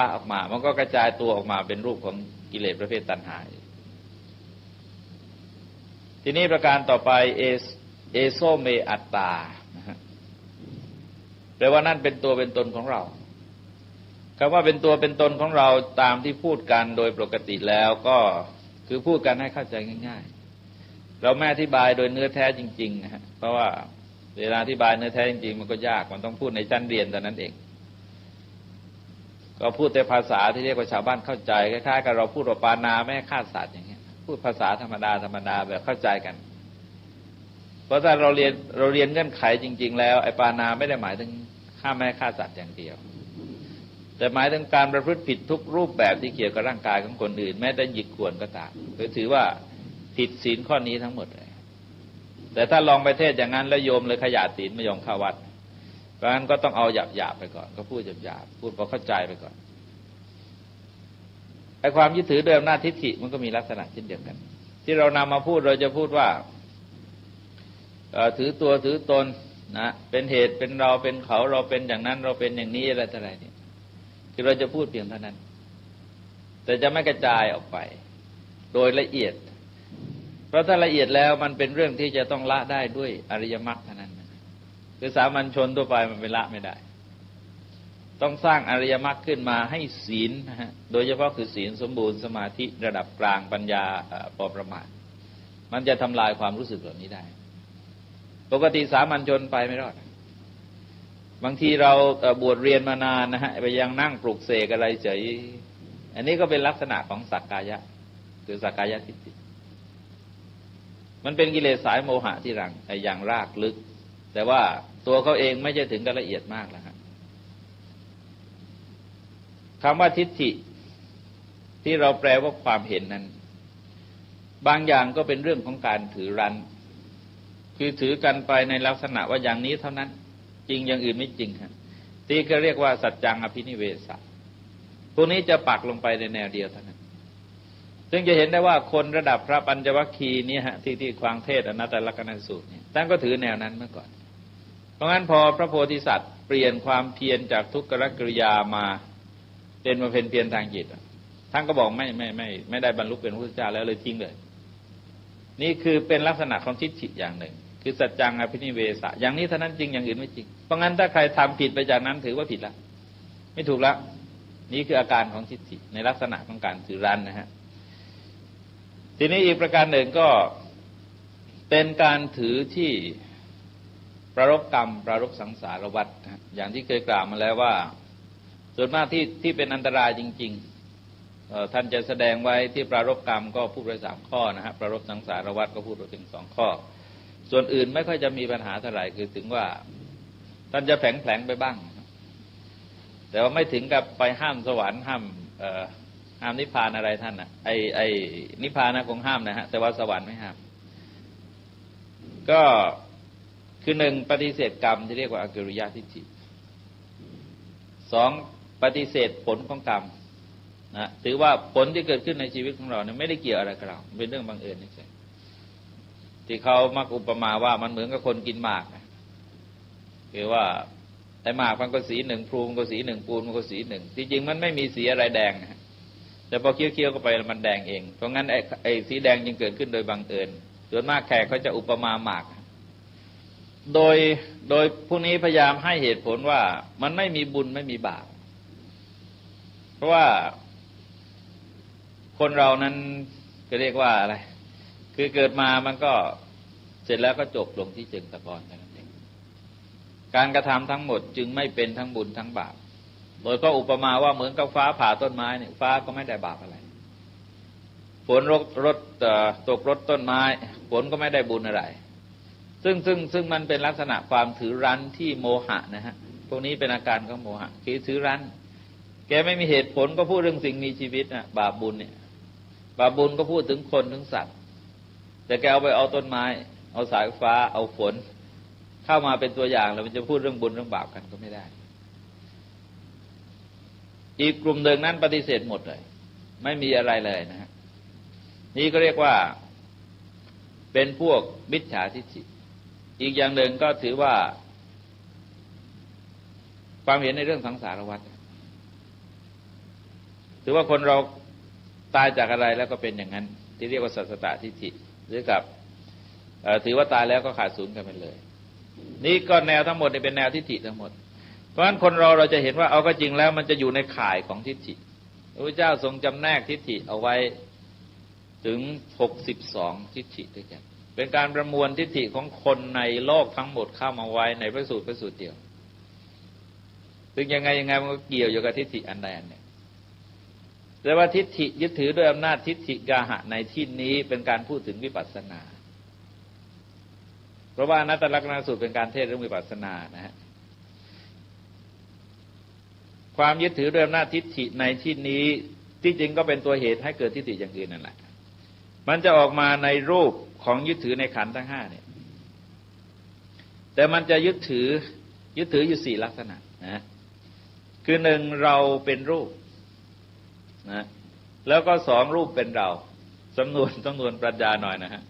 ะออกมามันก็กระจายตัวออกมาเป็นรูปของกิเลสประเภทตัณหาทีนี้ประการต่อไปเอโซเมอัตตานะฮะแปลว่านั่นเป็นตัวเป็นตนของเราคำว่าเป็นตัวเป็นตนของเราตามที่พูดกันโดยปกติแล้วก็คือพูดกันให้เข้าใจง่ายๆเราไม่อธิบายโดยเนื้อแท้จริงๆนะฮะเพราะว่าเวลาอธิบายเนื้อแท้จริงๆมันก็ยากมันต้องพูดในชั้นเรียนแต่นั้นเองก็พูดแต่ภาษาที่เรียกว่าชาวบ้านเข้าใจคล้ายๆกับเราพูดว่าปานาไม่ให้ฆ่าสัตว์อย่างเงี้ยพูดภาษาธรรมดาแบบเข้าใจกันเพราะถ้าเราเรียนเงื่อนไขจริงๆแล้วไอ้ปานาไม่ได้หมายถึงฆ่าไม่ให้ฆ่าสัตว์อย่างเดียวแต่หมายถึงการประพฤติผิดทุกรูปแบบที่เกี่ยวกับร่างกายของคนอื่นแม้แต่หยิกข่วนก็ตามถือว่าผิดศีลข้อนี้ทั้งหมดเลยแต่ถ้าลองไปเทศอย่างนั้นแล้วโยมเลยขยาดศีลไม่ยอมเข้าวัดเพราะฉะนั้นก็ต้องเอาหยาบๆไปก่อนก็พูดหยาบๆพูดพอเข้าใจไปก่อนไอ้ความยึดถือเดิมหน้าทิฏฐิมันก็มีลักษณะเช่นเดียวกันที่เรานำมาพูดเราจะพูดว่าถือตัวถือตนนะเป็นเหตุเป็นเราเป็นเขาเราเป็นอย่างนั้นเราเป็นอย่างนี้อะไรต่ออะไรเนี่ยคือเราจะพูดเพียงเท่านั้นแต่จะไม่กระจายออกไปโดยละเอียดเพราะถ้าละเอียดแล้วมันเป็นเรื่องที่จะต้องละได้ด้วยอริยมรรคเท่านั้นคือสามัญชนทั่วไปมันไปละไม่ได้ต้องสร้างอริยมรรคขึ้นมาให้ศีลนะฮะโดยเฉพาะคือศีลสมบูรณ์สมาธิระดับกลางปัญญาพอประมาณมันจะทำลายความรู้สึกเหล่านี้ได้ปกติสามัญชนไปไม่รอดบางทีเราบวชเรียนมานานนะฮะไปยังนั่งปลุกเสกอะไรเฉยอันนี้ก็เป็นลักษณะของสักกายะคือสักกายทิฏฐิมันเป็นกิเลสสายโมหะที่รังอย่างรากลึกแต่ว่าตัวเขาเองไม่ใช่ถึงกับละเอียดมากแล้วครับคำว่าทิฏฐิที่เราแปลว่าความเห็นนั้นบางอย่างก็เป็นเรื่องของการถือรั้นคือถือกันไปในลักษณะว่าอย่างนี้เท่านั้นจริงอย่างอื่นไม่จริงครับที่ก็เรียกว่าสัจจังอภินิเวสะพวกนี้จะปักลงไปในแนวเดียวเท่านั้นซึ่งจะเห็นได้ว่าคนระดับพระปัญจวัคคีย์เนี่ยฮะที่ควางเทศอนัตตลกนันสูตรเนี่ยท่านก็ถือแนวนั้นเมื่อก่อนเพราะงั้นพอพระโพธิสัตว์เปลี่ยนความเพียรจากทุกขกริยามาเป็นมาเป็นเพียรทางจิตท่านก็บอกไม่ได้บรรลุเป็นพระพุทธเจ้าแล้วเลยทิ้งเลยนี่คือเป็นลักษณะของทิฏฐิอย่างหนึ่งคือสัจจังอภินิเวสะอย่างนี้เท่านั้นจริงอย่างอื่นไม่จริงเพราะงั้นถ้าใครทำผิดไปจากนั้นถือว่าผิดแล้วไม่ถูกแล้วนี่คืออาการของทิฏฐิในลักษณะของการถือรั้นนะฮะทีนี้อีกประการหนึ่งก็เป็นการถือที่ประรบกรรมประรบสังสารวัฏอย่างที่เคยกล่าวมาแล้วว่า ส่วนมากที่เป็นอันตรายจริงๆท่านจะแสดงไว้ที่ปรารภกรรมก็พูดไว้3 ข้อนะฮะปรารภสังสารวัฏก็พูดไว้ถึง2 ข้อส่วนอื่นไม่ค่อยจะมีปัญหาเท่าไหร่คือถึงว่าท่านจะแผลงไปบ้างแต่ว่าไม่ถึงกับไปห้ามสวรรค์ห้ามนิพพานอะไรท่านนะไอ้นิพพานนะคงห้ามนะฮะแต่ว่าสวรรค์ไม่ห้ามก็คือ1ปฏิเสธกรรมที่เรียกว่าอกิริยทิฏฐิ2ปฏิเสธผลของกรรมนะถือว่าผลที่เกิดขึ้นในชีวิตของเราเนี่ยไม่ได้เกี่ยวอะไรกับเราเป็นเรื่องบังเอิญนี่ใช่ที่เขามักอุปมาว่ามันเหมือนกับคนกินหมากนะคือว่าไอ้หมากมันก็สี1พลูมันก็สี1ปูนมันก็สี1ที่จริงมันไม่มีสีอะไรแดงนะแต่พอเคี้ยวๆเข้าไปมันแดงเองเพราะงั้นไอ้สีแดงจึงเกิดขึ้นโดยบังเอิญส่วนมากแขกเขาจะอุปมาหมากโดยพวกนี้พยายามให้เหตุผลว่ามันไม่มีบุญไม่มีบาปเพราะว่าคนเรานั้นก็เรียกว่าอะไรคือเกิดมามันก็เสร็จแล้วก็จบลงที่เชิงตะกอนเท่านั้นเองการกระทำทั้งหมดจึงไม่เป็นทั้งบุญทั้งบาปโดยก็อุปมาว่าเหมือนกับฟ้าผ่าต้นไม้เนี่ยฟ้าก็ไม่ได้บาปอะไรฝนตกรถต้นไม้ฝนก็ไม่ได้บุญอะไรซึ่งมันเป็นลักษณะความถือรั้นที่โมหะนะฮะพวกนี้เป็นอาการของโมหะคือถือรั้นแกไม่มีเหตุผลก็พูดเรื่องสิ่งมีชีวิตนะบาปบุญเนี่ยบาปบุญก็พูดถึงคนถึงสัตว์แต่แกเอาต้นไม้เอาสายฟ้าเอาฝนเข้ามาเป็นตัวอย่างแล้วมันจะพูดเรื่องบุญเรื่องบาปกันก็ไม่ได้อีกกลุ่มหนึ่งนั้นปฏิเสธหมดเลยไม่มีอะไรเลยนะฮะนี่ก็เรียกว่าเป็นพวกมิจฉาทิฏฐิอีกอย่างหนึ่งก็ถือว่าความเห็นในเรื่องสังสารวัฏถือว่าคนเราตายจากอะไรแล้วก็เป็นอย่างนั้นที่เรียกว่าสัสสตทิฏฐิหรือกับถือว่าตายแล้วก็ขาดศูนย์กันไปเลยนี่ก็แนวทั้งหมดเป็นแนวทิฏฐิทั้งหมดเพราะฉะนั้นคนเราจะเห็นว่าเอาก็จริงแล้วมันจะอยู่ในข่ายของทิฏฐิพระพุทธเจ้าทรงจำแนกทิฏฐิเอาไว้ถึง62ทิฏฐิด้วยกันเป็นการประมวลทิฏฐิของคนในโลกทั้งหมดเข้ามาไว้ในพระสูตรเดียวซึ่งยังไงมันก็เกี่ยวอยู่กับทิฏฐิอันใดอันหนึ่งแต่ว่าทิฏฐิยึดถือด้วยอำนาจทิฏฐิกาหะในที่นี้เป็นการพูดถึงวิปัสสนาเพราะว่าอนัตตลักษณสูตรเป็นการเทศน์เรื่องวิปัสสนานะฮะความยึดถือด้วยอำนาจทิฏฐิในที่นี้ที่จริงก็เป็นตัวเหตุให้เกิดทิฏฐิอย่างอื่นนั่นแหละมันจะออกมาในรูปของยึดถือในขันธ์ทั้ง5เนี่ยแต่มันจะยึดถืออยู่4ลักษณะนะคือ1เราเป็นรูปนะแล้วก็2รูปเป็นเราสำนวนปรัชญาหน่อยนะฮะ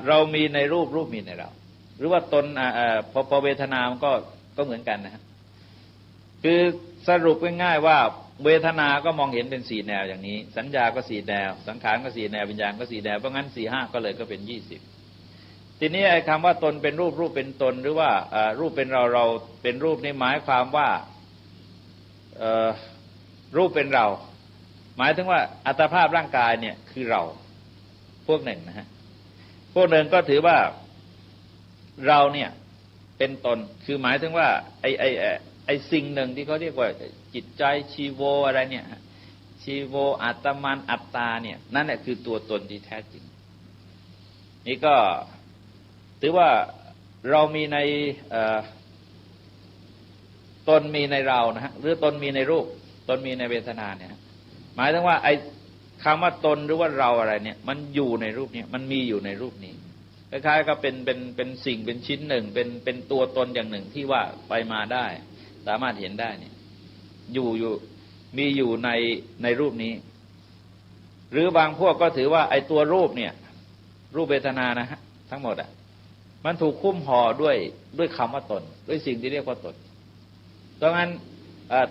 เรามีในรูปมีในเราหรือว่าตนพอเวทนามันก็เหมือนกันนะฮะคือสรุปง่ายๆว่าเวทนาก็มองเห็นเป็น4แนวอย่างนี้สัญญาก็4แนวสังขารก็4แนววิญญาณก็4แนวเพราะงั้น4 5ก็เลยก็เป็น20ทีนี้ไอ้คำว่าตนเป็นรูปเป็นตนหรือว่ารูปเป็นเราเป็นรูปนี่หมายความว่ารูปเป็นเราหมายถึงว่าอัตภาพร่างกายเนี่ยคือเราพวกหนึ่งนะฮะพวกหนึ่งก็ถือว่าเราเนี่ยเป็นตนคือหมายถึงว่าไอ้สิ่งหนึ่งที่เขาเรียกว่าจิตใจชีโวอะไรเนี่ยชีโวอัตมันอัตตาเนี่ยนั่นแหละคือตัวตนที่แท้จริงนี่ก็ถือว่าเรามีในตนมีในเรานะฮะหรือตนมีในรูปตนมีในเวทนาเนี่ยหมายถึงว่าไอ้คำว่าตนหรือว่าเราอะไรเนี่ยมันอยู่ในรูปนี้มันมีอยู่ในรูปนี้คล้ายๆก็เป็นสิ่งเป็นชิ้นหนึ่งเป็นตัวตนอย่างหนึ่งที่ว่าไปมาได้สามารถเห็นได้เนี่ยมีอยู่ในรูปนี้หรือบางพวกก็ถือว่าไอ้ตัวรูปเนี่ยรูปเวทนานะฮะทั้งหมดอ่ะมันถูกคุ้มห่อด้วยคำว่าตนด้วยสิ่งที่เรียกว่าตนดังนั้น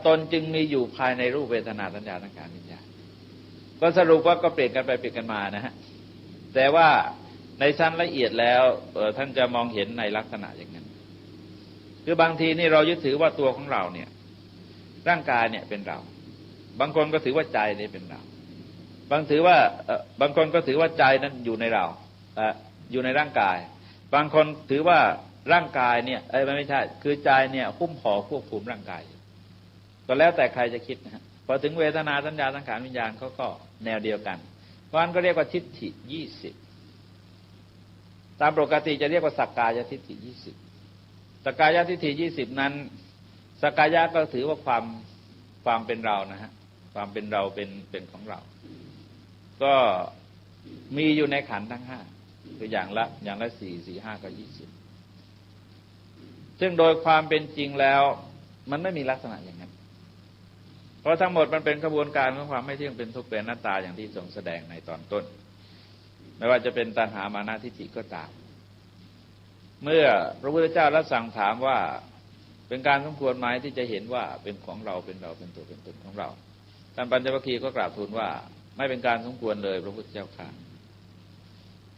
ตนจึงมีอยู่ภายในรูปเวทนาสัญญาสังขารวิญญาณก็สรุปว่าก็เปลี่ยนกันไปเปลี่ยนกันมานะฮะแต่ว่าในชั้นละเอียดแล้วท่านจะมองเห็นในลักษณะอย่างนั้นคือบางทีนี่เรายึดถือว่าตัวของเราเนี่ยร่างกายเนี่ยเป็นเราบางคนก็ถือว่าใจนี่เป็นเราบางคนก็ถือว่าใจนั้นอยู่ในเราอยู่ในร่างกายบางคนถือว่าร่างกายเนี่ยไม่ใช่คือใจเนี่ยหุ้มห่อควบคุมร่างกายเพ ก็แล้วแต่ใครจะคิดนะฮะพอถึงเวทนาสัญญาสังขารวิญญาณเขาก็แนวเดียวกันเพราะฉะนั้นก็เรียกว่าทิฏฐิ20ตามปกติจะเรียกว่าสักกายทิฏฐิ20สักกายทิฏฐิ20นั้นสักกายะก็ถือว่าความเป็นเรานะฮะความเป็นเราเป็นของเราก็มีอยู่ในขันธ์ทั้ง5คืออย่างละ4 4 5ก็20ซึ่งโดยความเป็นจริงแล้วมันไม่มีลักษณะอย่างนั้นเพราะทั้งหมดมันเป็นกระบวนการของความไม่เที่ยงเป็นทุกข์เป็นอนัตตาอย่างที่ทรงแสดงในตอนต้นไม่ว่าจะเป็นตัณหามานะทิฏฐิก็ตามเมื่อพระพุทธเจ้ารับสั่งถามว่าเป็นการสมควรไหมที่จะเห็นว่าเป็นของเราเป็นเราเป็นตัวเป็นตนของเราท่านปัญจวัคคีย์ก็กราบทูลว่าไม่เป็นการสมควรเลยพระพุทธเจ้าค่ะ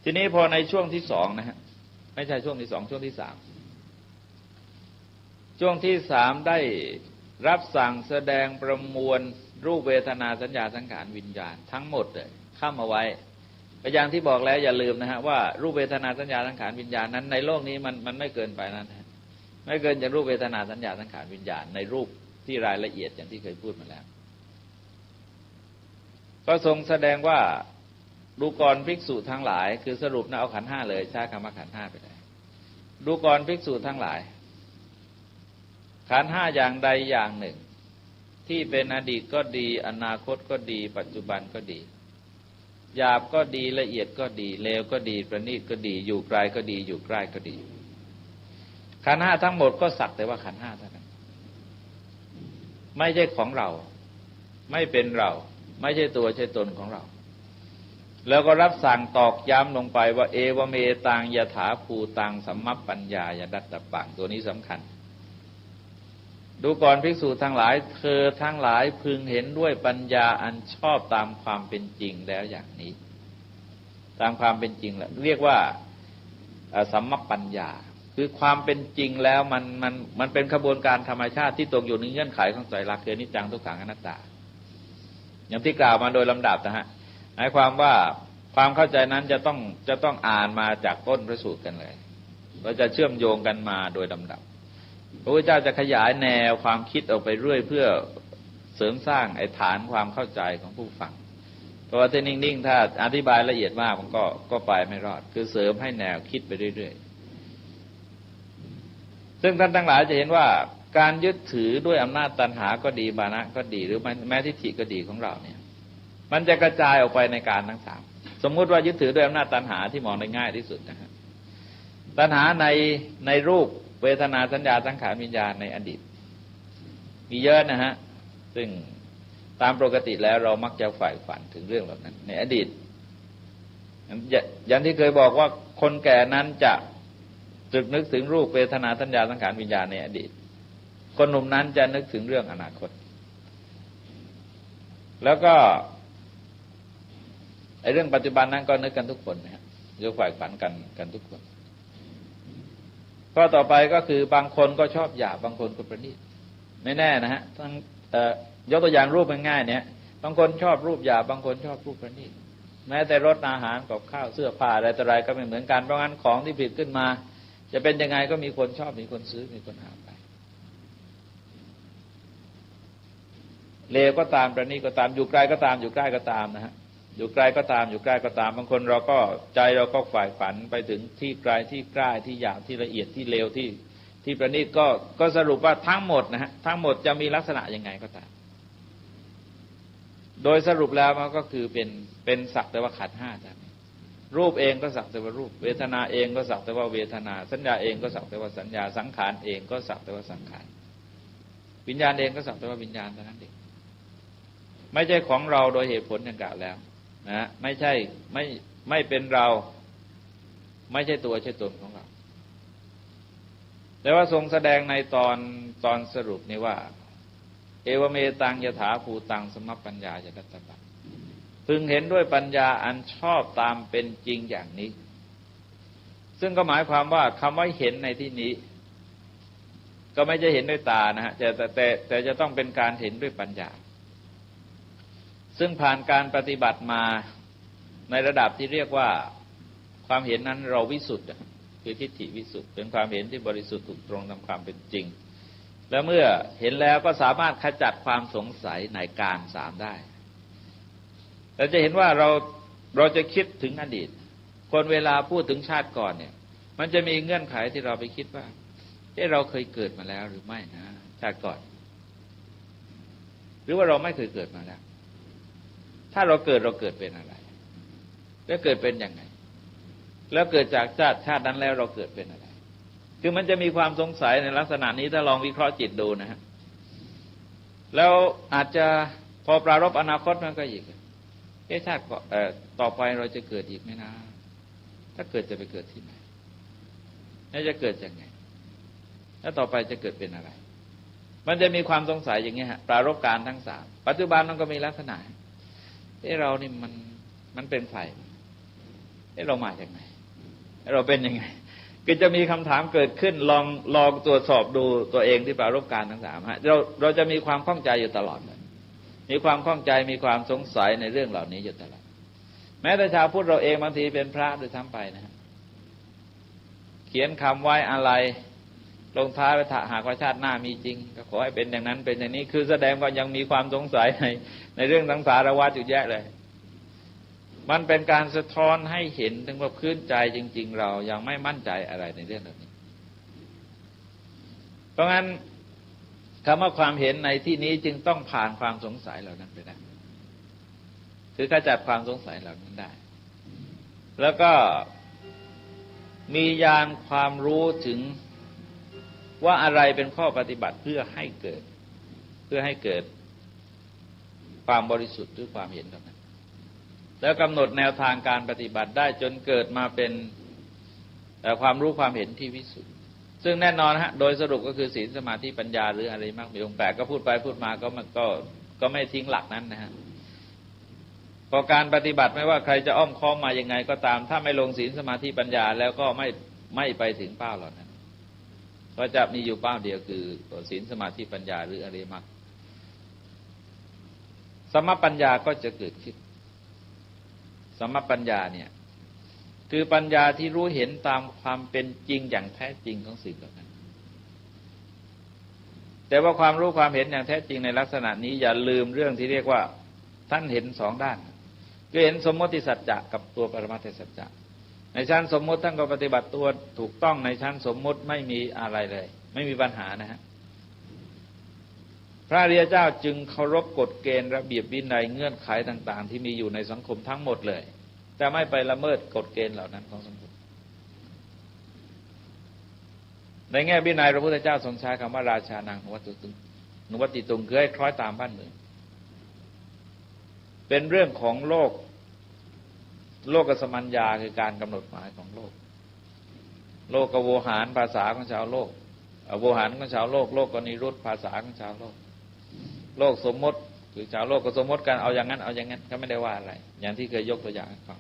ทีนี้พอในช่วงที่2นะฮะไม่ใช่ช่วงที่2ช่วงที่3ได้รับสั่งแสดงประมวลรูปเวทนาสัญญาสังขารวิญญาณทั้งหมดเลยเข้ามาไว้ก็อย่างที่บอกแล้วอย่าลืมนะฮะว่ารูปเวทนาสัญญาสังขารวิญญาณนั้นในโลกนี้มันไม่เกินไปนั้นไม่เกินจากรูปเวทนาสัญญาสังขารวิญญาณในรูปที่รายละเอียดอย่างที่เคยพูดมาแล้วก็ทรงแสดงว่าดูก่อนภิกษุทั้งหลายคือสรุปนะเอาขันธ์5เลยใช้คำว่าขันธ์5ไปเลยดูก่อนภิกษุทั้งหลายขันธ์5อย่างใดอย่างหนึ่งที่เป็นอดีตก็ดีอนาคตก็ดีปัจจุบันก็ดีหยาบก็ดีละเอียดก็ดีเลวก็ดีประณีตก็ดีอยู่ไกลก็ดีอยู่ใกล้ก็ดีขันธ์5ทั้งหมดก็สักแต่ว่าขันธ์5เท่านั้นไม่ใช่ของเราไม่เป็นเราไม่ใช่ตัวใช่ตนของเราแล้วก็รับสั่งตอกย้ำลงไปว่าเอวเมตังยถาภูตังสัมมัปปัญญายดัตตปังตัวนี้สำคัญดูก่อนภิกษุทั้งหลายเธอทั้งหลายพึงเห็นด้วยปัญญาอันชอบตามความเป็นจริงแล้วอย่างนี้ตามความเป็นจริงแหละเรียกว่าสัมมัปปัญญาคือความเป็นจริงแล้วมันเป็นกระบวนการธรรมชาติที่ตกอยู่ในเงื่อนไขของไตรลักษณ์คืออนิจจังทุกขังอนัตตาอย่างที่กล่าวมาโดยลำดับนะฮะหมายความว่าความเข้าใจนั้นจะต้องอ่านมาจากต้นพระสูตรกันเลยเราจะเชื่อมโยงกันมาโดยลำดับพระพุทธเจ้าจะขยายแนวความคิดออกไปเรื่อยเพื่อเสริมสร้างไอ้ฐานความเข้าใจของผู้ฟังเพราะว่าถ้านิ่งๆถ้าอธิบายละเอียดมากมันก็ไปไม่รอดคือเสริมให้แนวคิดไปเรื่อยๆซึ่งท่านทั้งหลายจะเห็นว่าการยึดถือด้วยอำนาจตัณหาก็ดีมานะก็ดีหรือแม้ทิฏฐิก็ดีของเราเนี่ยมันจะกระจายออกไปในการทั้งสามสมมุติว่ายึดถือด้วยอำนาจตัณหาที่มองได้ง่ายที่สุดนะครับตัณหาในรูปเวทนาสัญญาสังขารวิญญาณในอดีตมีเยอะนะฮะซึ่งตามปกติแล้วเรามักจะใฝ่ฝันถึงเรื่องแบบนั้นในอดีตอย่างที่เคยบอกว่าคนแก่นั้นจะตรึกนึกถึงรูปเวทนาสัญญาสังขารวิญญาณในอดีตคนหนุ่มนั้นจะนึกถึงเรื่องอนาคตแล้วก็ไอ้เรื่องปัจจุบันนั้นก็นึกกันทุกคนนะฮะยกฝ่ายฝันกันทุกคนข้อต่อไปก็คือบางคนก็ชอบหยาบบางคนก็ประณีตไม่แน่นะฮะทั้งยกตัวอย่างรูปง่ายๆเนี่ยบางคนชอบรูปหยาบบางคนชอบรูปประณีตแม้แต่รสอาหารกับข้าวเสื้อผ้าอะไรต่ออะไรก็ไม่เหมือนกันเพราะงั้นของที่ผลิตขึ้นมาจะเป็นยังไงก็มีคนชอบมีคนซื้อมีคนหาไปเลวก็ตามประณีตก็ตามอยู่ไกลก็ตามอยู่ใกล้ก็ตามนะฮะอยู่ไกลก็ตามอยู่ใกล้ก็ตามบางคนเราก็ใจเราก็ฝ่ายฝันไปถึงที่ไกลที่ใกล้ที่หยาบที่ละเอียดที่เลวที่ประณีตก็สรุปว่าทั้งหมดนะฮะทั้งหมดจะมีลักษณะยังไงก็ตามโดยสรุปแล้วมันก็คือเป็นสักแต่ว่าขันธ์ห้าท่านรูปเองก็สักแต่ว่ารูปเวทนาเองก็สักแต่ว่าเวทนาสัญญาเองก็สักแต่ว่าสัญญาสังขารเองก็สักแต่ว่าสังขารวิญญาณเองก็สักแต่ว่าวิญญาณเท่านั้นเองไม่ใช่ของเราโดยเหตุผลอย่างกล่าวแล้วนะไม่ใช่ไม่เป็นเราไม่ใช่ตัวใช่ตนของเราแต่ว่าทรงแสดงในตอนสรุปนี้ว่าเอวเมตังยถาภูตังสมัปปัญญายดัตตปังพึงเห็นด้วยปัญญาอันชอบตามเป็นจริงอย่างนี้ซึ่งก็หมายความว่าคำว่าเห็นในที่นี้ก็ไม่ใช่เห็นด้วยตานะฮะแต่จะต้องเป็นการเห็นด้วยปัญญาซึ่งผ่านการปฏิบัติมาในระดับที่เรียกว่าความเห็นนั้นเราวิสุทธิ์คือทิฏฐิวิสุทธิ์เป็นความเห็นที่บริสุทธิ์ถูกตรงตามความเป็นจริง แล้วเมื่อเห็นแล้วก็สามารถขจัดความสงสัยในการสามได้เราจะเห็นว่าเราจะคิดถึงอดีตคนเวลาพูดถึงชาติก่อนเนี่ยมันจะมีเงื่อนไขที่เราไปคิดว่าเราเคยเกิดมาแล้วหรือไม่นะชาติก่อนหรือว่าเราไม่เคยเกิดมาแล้วถ้าเราเกิดเป็นอะไรแล้วเกิดเป็นยังไงแล้วเกิดจากชาตินั้นแล้วเราเกิดเป็นอะไรคือมันจะมีความสงสัยในลักษณะนี้ถ้าลองวิเคราะห์จิตดูนะฮะแล้วอาจจะพอปรารภอนาคตมันก็อีกชาติต่อไปเราจะเกิดอีกไหมนะถ้าเกิดจะไปเกิดที่ไหนแล้วจะเกิดยังไงแล้วต่อไปจะเกิดเป็นอะไรมันจะมีความสงสัยอย่างนี้ฮะปรารภการทั้งสามปัจจุบันมันก็มีลักษณะเรานี่มันเป็นใครเรามาจากไหนเราเป็นยังไงคือจะมีคำถามเกิดขึ้นลองตรวจสอบดูตัวเองที่ปรารภการทั้งสามฮะเราจะมีความข้องใจอยู่ตลอดเลยมีความข้องใจมีความสงสัยในเรื่องเหล่านี้อยู่ตลอดแม้แต่ชาวพุทธเราเองบางทีเป็นพระด้วยซ้ำไปนะฮะเขียนคำไว้อะไรลงท้ายไว้หากว่าชาติหน้ามีจริงก็ขอให้เป็นอย่างนั้นเป็นอย่างนี้คือแสดงว่ายังมีความสงสัยในเรื่องสังสารวัฏอยู่แยะเลยมันเป็นการสะท้อนให้เห็นถึงว่าพื้นใจจริงๆเรายังไม่มั่นใจอะไรในเรื่องเหล่านี้เพราะงั้นคำว่าความเห็นในที่นี้จึงต้องผ่านความสงสัยเหล่านั้นไปได้คือขจัดความสงสัยเหล่านั้นได้แล้วก็มีญาณความรู้ถึงว่าอะไรเป็นข้อปฏิบัติเพื่อให้เกิดความบริสุทธิ์หรือความเห็นเหล่านั้นแล้วกำหนดแนวทางการปฏิบัติได้จนเกิดมาเป็นความรู้ความเห็นที่วิสุทธิ์ซึ่งแน่นอนฮะโดยสรุปก็คือศีลสมาธิปัญญาหรืออะไรมากมีองค์แปดก็พูดไปพูดมาก็ไม่ทิ้งหลักนั้นนะฮะพอการปฏิบัติไม่ว่าใครจะอ้อมค้อมมายังไงก็ตามถ้าไม่ลงศีลสมาธิปัญญาแล้วก็ไม่ไปถึงเป้าเหล่านั้นก็จะมีอยู่เป้าเดียวคือศีลสมาธิปัญญาหรืออริยมรรคสัมมาปัญญาก็จะเกิดขึ้นสัมมาปัญญาเนี่ยคือปัญญาที่รู้เห็นตามความเป็นจริงอย่างแท้จริงของสิ่งเหล่านั้นแต่ว่าความรู้ความเห็นอย่างแท้จริงในลักษณะนี้อย่าลืมเรื่องที่เรียกว่าท่านเห็นสองด้านคือเห็นสมมติสัจจะกับตัวปรมัตถสัจจะในชั้นสมมติท่านก็ปฏิบัติตัวถูกต้องในชั้นสมมติไม่มีอะไรเลยไม่มีปัญหานะฮะพระอริยเจ้าจึงเคารพกฎเกณฑ์ระเบียบวินัยเงื่อนไขต่างๆที่มีอยู่ในสังคมทั้งหมดเลยแต่ไม่ไปละเมิดกฎเกณฑ์เหล่านั้นของสังคมในแง่วินัยพระพุทธเจ้าทรงใช้คำว่าราชานังนุวัติตุงคือให้คล้อยตามบ้านเมืองเป็นเรื่องของโลกสมัญญาคือการกำหนดหมายของโลกกโวหารภาษาของชาวโลกโวหารของชาวโลกโลกกนิรุตภาษาของชาวโลกโลกสมมติคือชาวโลกก็สมมติกันเอาอย่างนั้นก็ไม่ได้ว่าอะไรอย่างที่เคยยกตัวอย่างให้ฟัง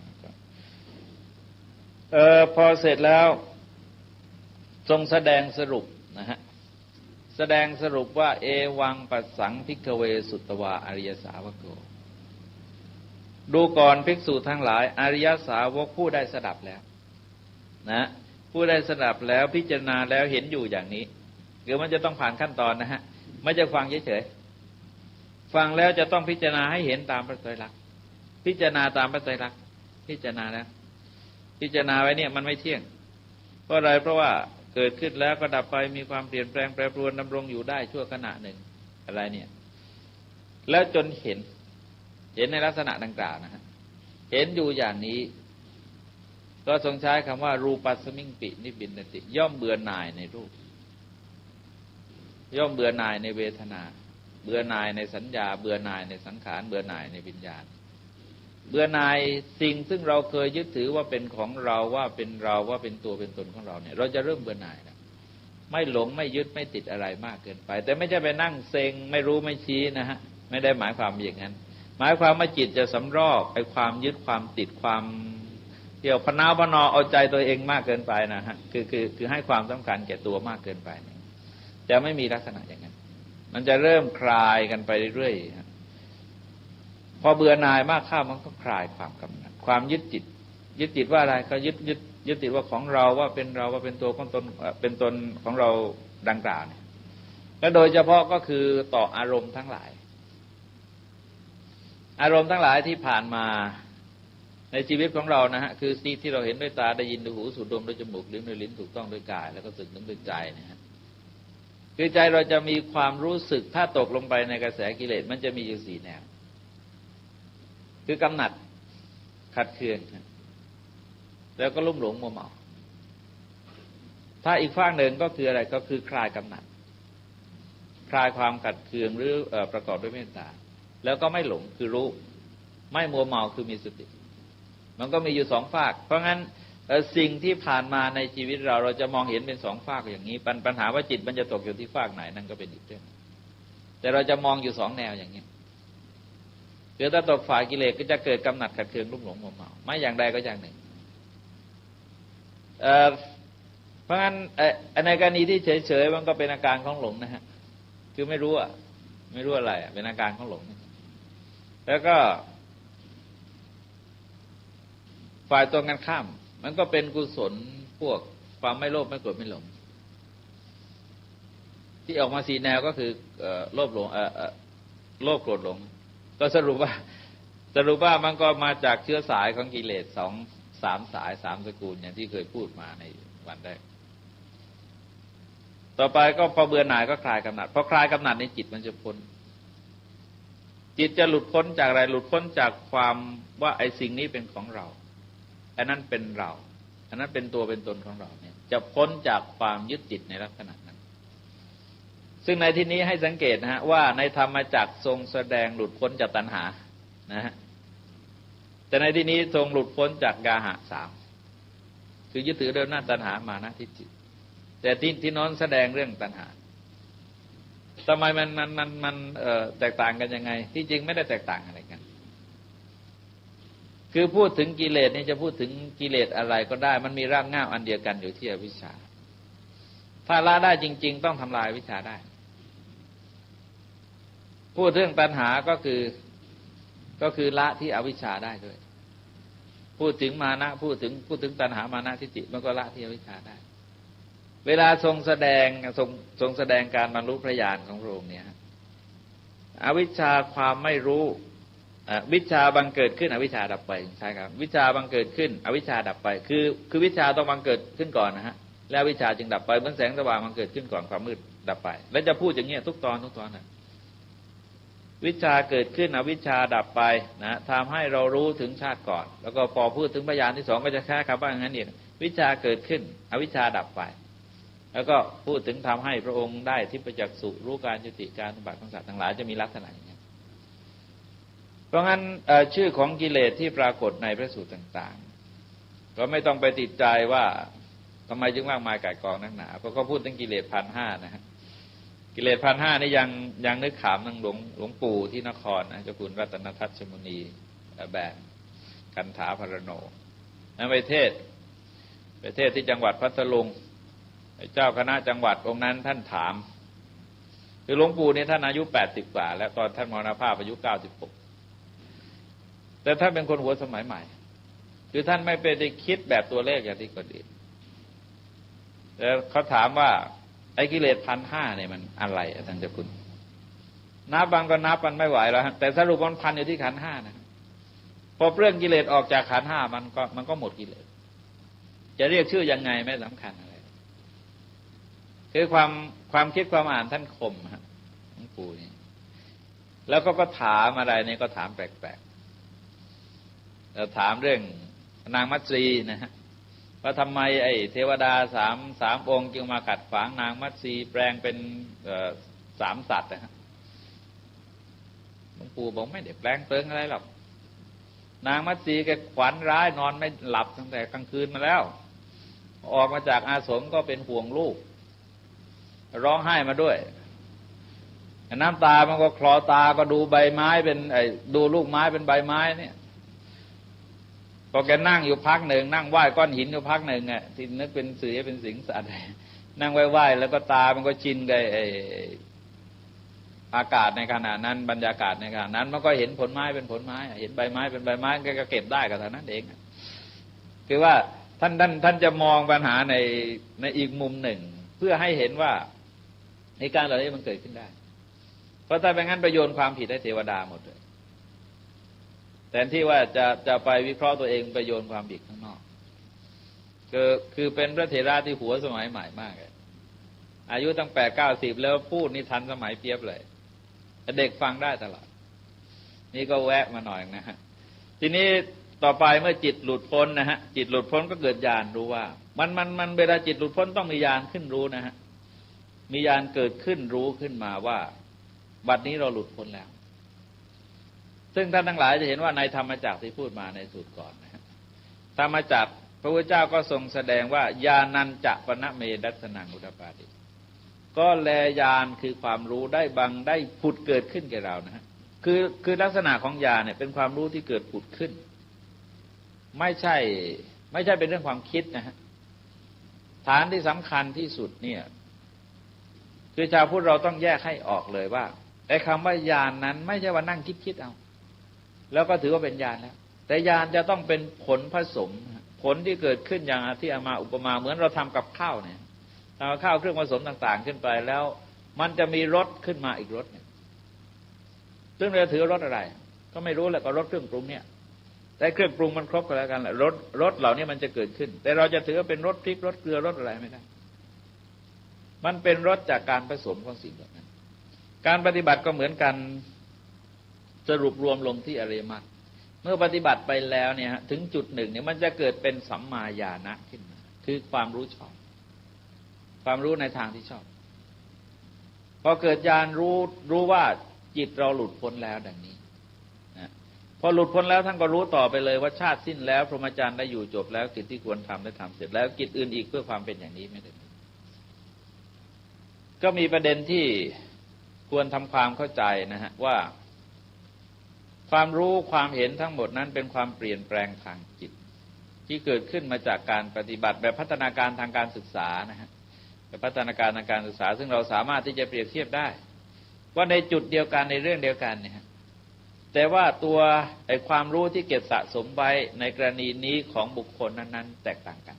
พอเสร็จแล้วทรงแสดงสรุปนะฮะแสดงสรุปว่าเอวังปัสสังภิกขเวสุตวาอริยสาวกโกดูก่อนภิกษุทั้งหลายอริยสาวกผู้ได้สดับแล้วนะผู้ได้สดับแล้วพิจารณาแล้วเห็นอยู่อย่างนี้คือมันจะต้องผ่านขั้นตอนนะฮะไม่จะฟังเฉยๆฟังแล้วจะต้องพิจารณาให้เห็นตามพระไตรลักษณ์พิจารณาตามพระไตรลักษณ์พิจารณาแล้วพิจารณาไว้เนี่ยมันไม่เที่ยงเพราะอะไรเพราะว่าเกิดขึ้นแล้วก็ดับไปมีความเปลี่ยนแปลงแปรปรวนดำรงอยู่ได้ชั่วขณะหนึ่งอะไรเนี่ยแล้วจนเห็นในลักษณะดังกล่าวนะฮะเห็นอยู่อย่างนี้ก็ทรงใช้คำว่ารูปัสสมิงปินิบินติย่อมเบื่อหน่ายในรูปย่อมเบื่อหน่ายในเวทนาเบื่อหน่ายในสัญญาเบื่อหน่ายในสังขารเบื่อหน่ายในวิญญาณเบื่อหน่ายสิ่งซึ่งเราเคยยึดถือว่าเป็นของเราว่าเป็นเราว่าเป็นตัวเป็นตนของเราเนี่ยเราจะเริ่มเบื่อหน่ายแล้วไม่หลงไม่ยึดไม่ติดอะไรมากเกินไปแต่ไม่ใช่ไปนั่งเซ็งไม่รู้ไม่ชี้นะฮะไม่ได้หมายความอย่างนั้นหมายความว่าจิตจะสำรอกไอ้ความยึดความติดความเกี่ยวพนาวพนอเอาใจตัวเองมากเกินไปนะฮะคือให้ความสำคัญแก่ตัวมากเกินไปจะไม่มีลักษณะอย่างนั้นมันจะเริ่มคลายกันไปเรื่อยๆพอเบื่อหน่ายมากเข้ามันก็คลายความกำหนัดความยึดติดว่าอะไรก็ยึดติดว่าของเราว่าเป็นเราว่าเป็นตัวของตนเป็นตนของเราดังกล่าวเนี่ย และโดยเฉพาะก็คือต่ออารมณ์ทั้งหลายอารมณ์ทั้งหลายที่ผ่านมาในชีวิตของเรานะฮะคือสิ่งที่เราเห็นด้วยตาได้ยินด้วยหูสูดดมด้วยจมูกลิ้มด้วยลิ้นถูกต้องด้วยกายแล้วก็สึกนึกด้วยใจนะฮะคือใจเราจะมีความรู้สึกถ้าตกลงไปในกระแสกิเลสมันจะมีอยู่4 แนวคือกำหนัดขัดเคืองแล้วก็ลุ่มหลงมัวเมาถ้าอีกฝั่งหนึ่งก็คืออะไรก็คือคลายกำหนัดคลายความขัดเคืองหรือประกอบด้วยเมตตาแล้วก็ไม่หลงคือรู้ไม่มัวเมาคือมีสติมันก็มีอยู่2 ฝากเพราะงั้นสิ่งที่ผ่านมาในชีวิตเราจะมองเห็นเป็น2 ฝากอย่างนี้ปัญหาว่าจิตมันจะตกอยู่ที่ฝากไหนนั่นก็เป็นอีกเรื่องแต่เราจะมองอยู่2 แนวอย่างนี้คือถ้าตกฝ่ายกิเลสก็จะเกิดกำหนัดขัดเคืองลุ่มหลงมัวเมาไม่อย่างใดก็อย่างหนึ่งเพราะงั้นในกรณีที่เฉยๆมันก็เป็นอาการของหลงนะฮะคือไม่รู้อะไรเป็นอาการของหลงแล้วก็ฝ่ายตรงกันข้ามมันก็เป็นกุศลพวกความไม่โลภไม่โกรธไม่หลงที่ออกมา4 แนวก็คือโลภหลงโลภโกรธหลงก็สรุปว่ามันก็มาจากเชื้อสายของกิเลส3 สาย3 ตระกูลอย่างที่เคยพูดมาในวันแรกต่อไปก็พอเบื่อหน่ายก็คลายกำหนัดพอคลายกำหนัดในจิตมันจะพ้นจิตจะหลุดพ้นจากอะไรหลุดพ้นจากความว่าไอ้สิ่งนี้เป็นของเราอันนั้นเป็นเราอันนั้นเป็นตัวเป็นตนของเราเนี่ยจะพ้นจากความยึดติดในลักษณะนั้นซึ่งในที่นี้ให้สังเกตนะฮะว่าในธรรมจักรทรงแสดงหลุดพ้นจากตัณหานะฮะแต่ในที่นี้ทรงหลุดพ้นจากกาหะ3คือยึดถือเดิมหน้าตัณหามานะทิฏฐิแต่ที่น้นแสดงเรื่องตัณหาทำไมมันแตกต่างกันยังไงที่จริงไม่ได้แตกต่างอะไรกันคือพูดถึงกิเลสนี่จะพูดถึงกิเลสอะไรก็ได้มันมีรากเหง้าอันเดียวกันอยู่ที่อวิชชาถ้าละได้จริงๆต้องทำลายอวิชชาได้พูดเรื่องตัณหาก็คือละที่อวิชชาได้ด้วยพูดถึงมานะพูดถึงตัณหามานะทิฏฐิมันก็ละที่อวิชชาได้เวลาทรงแสดงการบรรลุพระญาณของพระองค์เนี่ยอวิชชาความไม่รู้วิชชาบังเกิดขึ้นอวิชชาดับไปใช่ครับวิชชาบังเกิดขึ้นอวิชชาดับไปคือวิชชาต้องบังเกิดขึ้นก่อนนะฮะแล้ววิชชาจึงดับไปเหมือนแสงสว่างบังเกิดขึ้นก่อนความมืดดับไปแล้วจะพูดอย่างเงี้ยทุกตอนนะวิชชาเกิดขึ้นอวิชชาดับไปนะทำให้เรารู้ถึงชาติก่อนแล้วก็พอพูดถึงพยานที่2ก็จะแค่คำว่าอย่างนั้นเองวิชชาเกิดขึ้นอวิชชาดับไปแล้วก็พูดถึงทำให้พระองค์ได้ทิพจักษุรู้การยุติการบัติของสัตว์ทั้งหลายจะมีลักษณะอย่างนี้เพราะงั้นชื่อของกิเลสที่ปรากฏในพระสูตรต่างๆก็ไม่ต้องไปติดใจว่าทำไมจึงมากมายก่ายกองนักหนาเพราะเขาพูดถึงกิเลส 1,500 นะฮะกิเลส 1,500 นี่ยังนึกขำนึงหลวงปู่ที่นครนะเจ้าคุณรัตนทัศน์ชมุนีแบนกันถาพรโนนั้นไปเทศที่จังหวัดพัทลุงเจ้าคณะจังหวัดองค์นั้นท่านถามคือหลวงปู่เนี่ยท่านอายุ80 กว่าแล้วตอนท่านมรณภาพอายุ96แต่ท่านเป็นคนหัวสมัยใหม่คือท่านไม่ไปได้คิดแบบตัวเลขอย่างที่คนอื่นแต่เขาถามว่าไอ้กิเลส 1,500 เนี่ยมันอะไรท่านเจ้าคุณนับบางก็นับมันไม่ไหวแล้วแต่สรุปมันพันอยู่ที่ขันธ์ 5นะพอเรื่องกิเลสออกจากขันธ์ 5มันก็หมดกิเลสจะเรียกชื่อยังไงไม่สำคัญอะไรคือความคิดความอ่านท่านคมฮะหลวงปู่นี่แล้วก็ถามอะไรเนี่ยก็ถามแปลกๆถามเรื่องนางมัตสีนะฮะว่าทำไมไอ้เทวดาสามองค์จึงมาขัดขวางนางมัตสีแปลงเป็น3 สัตว์นะฮะหลวงปู่บอกไม่ได้แปลงเปลืองอะไรหรอกนางมัตสีแกขวัญร้ายนอนไม่หลับตั้งแต่กลางคืนมาแล้วออกมาจากอาสมก็เป็นห่วงลูกร้องไห้มาด้วยน้ำตามันก็คลอตาก็ดูใบไม้เป็นดูลูกไม้เป็นใบไม้เนี่ยพอแกนั่งอยู่พักหนึ่งนั่งไหว้ก้อนหินอยู่พักหนึ่งที่นึกเป็นเสือเป็นสิงสัตว์นั่งไหว้แล้วก็ตามันก็ชินกับอากาศในขณะนั้นบรรยากาศในขณะนั้นมันก็เห็นผลไม้เป็นผลไม้เห็นใบไม้เป็นใบไม้ก็เก็บได้ก็เท่านั้นเองคือว่าท่านจะมองปัญหาในอีกมุมหนึ่งเพื่อให้เห็นว่า เหตุการณ์เหล่านี้มันเกิดขึ้นได้เพราะถ้าเป็นงั้นไปโยนความผิดให้เทวดาหมดเลยแทนที่ว่าจะไปวิเคราะห์ตัวเองไปโยนความผิดข้างนอกคือเป็นพระเถระที่หัวสมัยใหม่มากอายุตั้ง8-90แล้วพูดนี่ทันสมัยเปียบเลยเด็กฟังได้ตลอดนี่ก็แวะมาหน่อยนะฮะทีนี้ต่อไปเมื่อจิตหลุดพ้นนะฮะจิตหลุดพ้นก็เกิดญาณรู้ว่ามันเวลาจิตหลุดพ้นต้องมีญาณขึ้นรู้นะฮะมีญาณเกิดขึ้นรู้ขึ้นมาว่าบัดนี้เราหลุดพ้นแล้วซึ่งท่านทั้งหลายจะเห็นว่าในธรรมจักรที่พูดมาในสูตรก่อนนะฮะธรรมจักรพระพุทธเจ้าก็ทรงแสดงว่าญาณัญจะปณเมดัสสนังอุทปาติก็แลญาณคือความรู้ได้บังได้ผุดเกิดขึ้นแก่เรานะฮะคือลักษณะของญาณเนี่ยเป็นความรู้ที่เกิดผุดขึ้นไม่ใช่เป็นเรื่องความคิดนะฮะฐานที่สำคัญที่สุดเนี่ยคือชาวพุทธเราต้องแยกให้ออกเลยว่าไอ้คำว่าญาณนั้นไม่ใช่ว่านั่งคิดเอาแล้วก็ถือว่าเป็นญาณแล้วแต่ญาณจะต้องเป็นผลผสมผลที่เกิดขึ้นอย่างที่เอามาอุปมาเหมือนเราทำกับข้าวเนี่ยทำกับข้าวเครื่องผสมต่างๆขึ้นไปแล้วมันจะมีรสขึ้นมาอีกรสหนึ่งซึ่งเราถือรสอะไรก็ไม่รู้แหละก็รสเครื่องปรุงเนี่ยแต่เครื่องปรุงมันครบก็แล้วกันแหละรสเหล่านี้มันจะเกิดขึ้นแต่เราจะถือว่าเป็นรสพริกรสเกลือรสอะไรไม่ได้มันเป็นรสจากการผสมของสิ่งเหล่านั้นการปฏิบัติก็เหมือนกันสรุปรวมลงที่อริยมรรคเมื่อปฏิบัติไปแล้วเนี่ยถึงจุดหนึ่งเนี่ยมันจะเกิดเป็นสัมมาญาณะขึ้นมาคือความรู้ชอบความรู้ในทางที่ชอบพอเกิดญาณรู้ว่าจิตเราหลุดพ้นแล้วดังนี้นะพอหลุดพ้นแล้วท่านก็รู้ต่อไปเลยว่าชาติสิ้นแล้วพรหมจรรย์ได้อยู่จบแล้วกิจที่ควรทำได้ทำเสร็จแล้วกิจอื่นอีกเพื่อความเป็นอย่างนี้ไม่ได้ก็มีประเด็นที่ควรทำความเข้าใจนะฮะว่าความรู้ความเห็นทั้งหมดนั้นเป็นความเปลี่ยนแปลงทางจิตที่เกิดขึ้นมาจากการปฏิบัติแบบพัฒนาการทางการศึกษานะฮะแบบพัฒนาการทางการศึกษาซึ่งเราสามารถที่จะเปรียบเทียบได้ว่าในจุดเดียวกันในเรื่องเดียวกันเนี่ยแต่ว่าตัวไอ้ความรู้ที่เก็บสะสมไว้ในกรณีนี้ของบุคคลนั้นๆแตกต่างกัน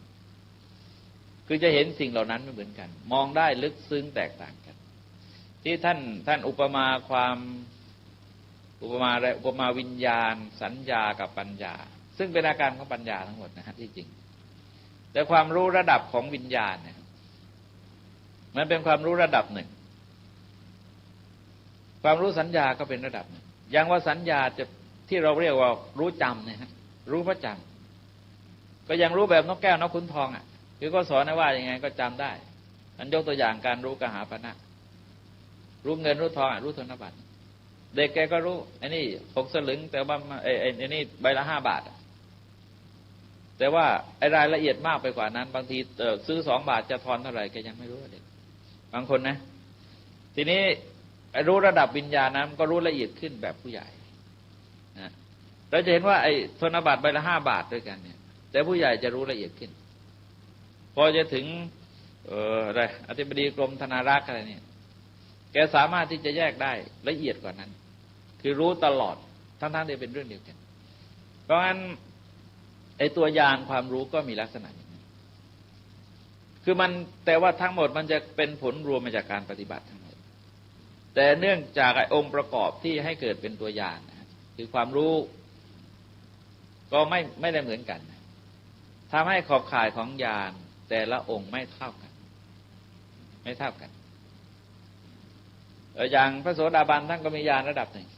คือจะเห็นสิ่งเหล่านั้นไม่เหมือนกันมองได้ลึกซึ้งแตกต่างกันที่ท่านอุปมาวิญญาณสัญญากับปัญญาซึ่งเป็นอาการของปัญญาทั้งหมดนะฮะที่จริงแต่ความรู้ระดับของวิญญาณเนี่ยมันเป็นความรู้ระดับหนึ่งความรู้สัญญาก็เป็นระดับหนึ่งอย่างว่าสัญญาจะที่เราเรียกว่ารู้จำเนี่ยฮะรู้เพราะจำก็ยังรู้แบบนกแก้วนกขุนทองอ่ะคือก็สอนนะว่ายังไงก็จำได้อันยกตัวอย่างการรู้กหาปณะรู้เงินรู้ทองรู้ธนบัตรเด็กแกก็รู้ไอ้นี่6 สลึงแต่ว่าไอ้นี่ใบละ5 บาทแต่ว่าไอ้รายละเอียดมากไปกว่านั้นบางทีซื้อ2 บาทจะทอนเท่าไหร่แกยังไม่รู้เด็กบางคนนะทีนี้ไอ้รู้ระดับวิญญาณนั้นก็รู้ละเอียดขึ้นแบบผู้ใหญ่นะเราจะเห็นว่าไอ้ธนบัตรใบละ5 บาทด้วยกันเนี่ยแต่ผู้ใหญ่จะรู้ละเอียดขึ้นพอจะถึงอะไรอธิบดีกรมธนารักษ์อะไรเนี่ยแกสามารถที่จะแยกได้ละเอียดกว่านั้นคือรู้ตลอดทั้งๆที่เป็นเรื่องเดียวกันเพราะงั้นไอ้ตัวอย่างความรู้ก็มีลักษณะอย่างนี้คือมันแต่ว่าทั้งหมดมันจะเป็นผลรวมมาจากการปฏิบัติทั้งหมดแต่เนื่องจากไอ้องค์ประกอบที่ให้เกิดเป็นตัวอย่างนะคือความรู้ก็ไม่ได้เหมือนกันทำให้ขอบข่ายของญาณแต่ละองค์ไม่เท่ากันอย่างพระโสดาบันท่านก็มีญาณระดับหนึ่ง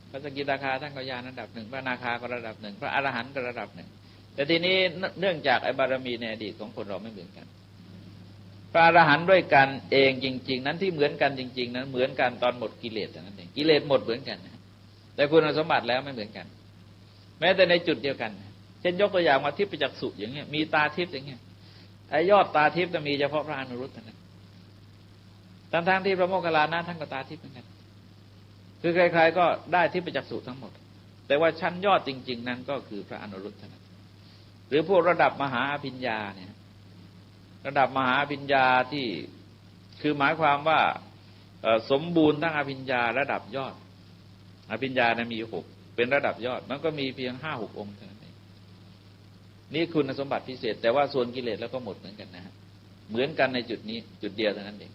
พระสกิทาคาท่านก็ญาณระดับหนึ่งพระอนาคาก็ระดับหนึ่งพระอรหันต์ก็ระดับหนึ่งแต่ทีนี้เนื่องจากไอ้บารมีในอดีตของคนเราไม่เหมือนกันพระอรหันต์ด้วยกันเองจริงๆนั้นที่เหมือนกันจริงๆนั้นเหมือนกันตอนหมดกิเลสแต่นั้นเองกิเลสหมดเหมือนกันแต่คุณสมบัติแล้วไม่เหมือนกันแม้แต่ในจุดเดียวกันเช่นยกตัวอย่างมาทิพยจักษุอย่างเงี้ยมีตาทิพย์อย่างเงี้ยไอ้ยอดตาทิพย์จะมีเฉพาะพระอนุรุตเท่านั้นทั้งที่พระโมคคัลลานะท่านก็ตาทิพย์เหมือนกันคือใครๆก็ได้ทิพยจักษุทั้งหมดแต่ว่าชั้นยอดจริงๆนั้นก็คือพระอนุรุตเท่านั้นหรือพวกระดับมหาอภิญญาเนี่ยระดับมหาอภิญญาที่คือหมายความว่าสมบูรณ์ทั้งอภิญญาระดับยอดอภิญญานะมี6เป็นระดับยอดมันก็มีเพียง 5-6 องค์เท่านั้นเองนี่คุณสมบัติพิเศษแต่ว่าส่วนกิเลสแล้วก็หมดเหมือนกันนะฮะเหมือนกันในจุดนี้จุดเดียวเท่านั้นเอง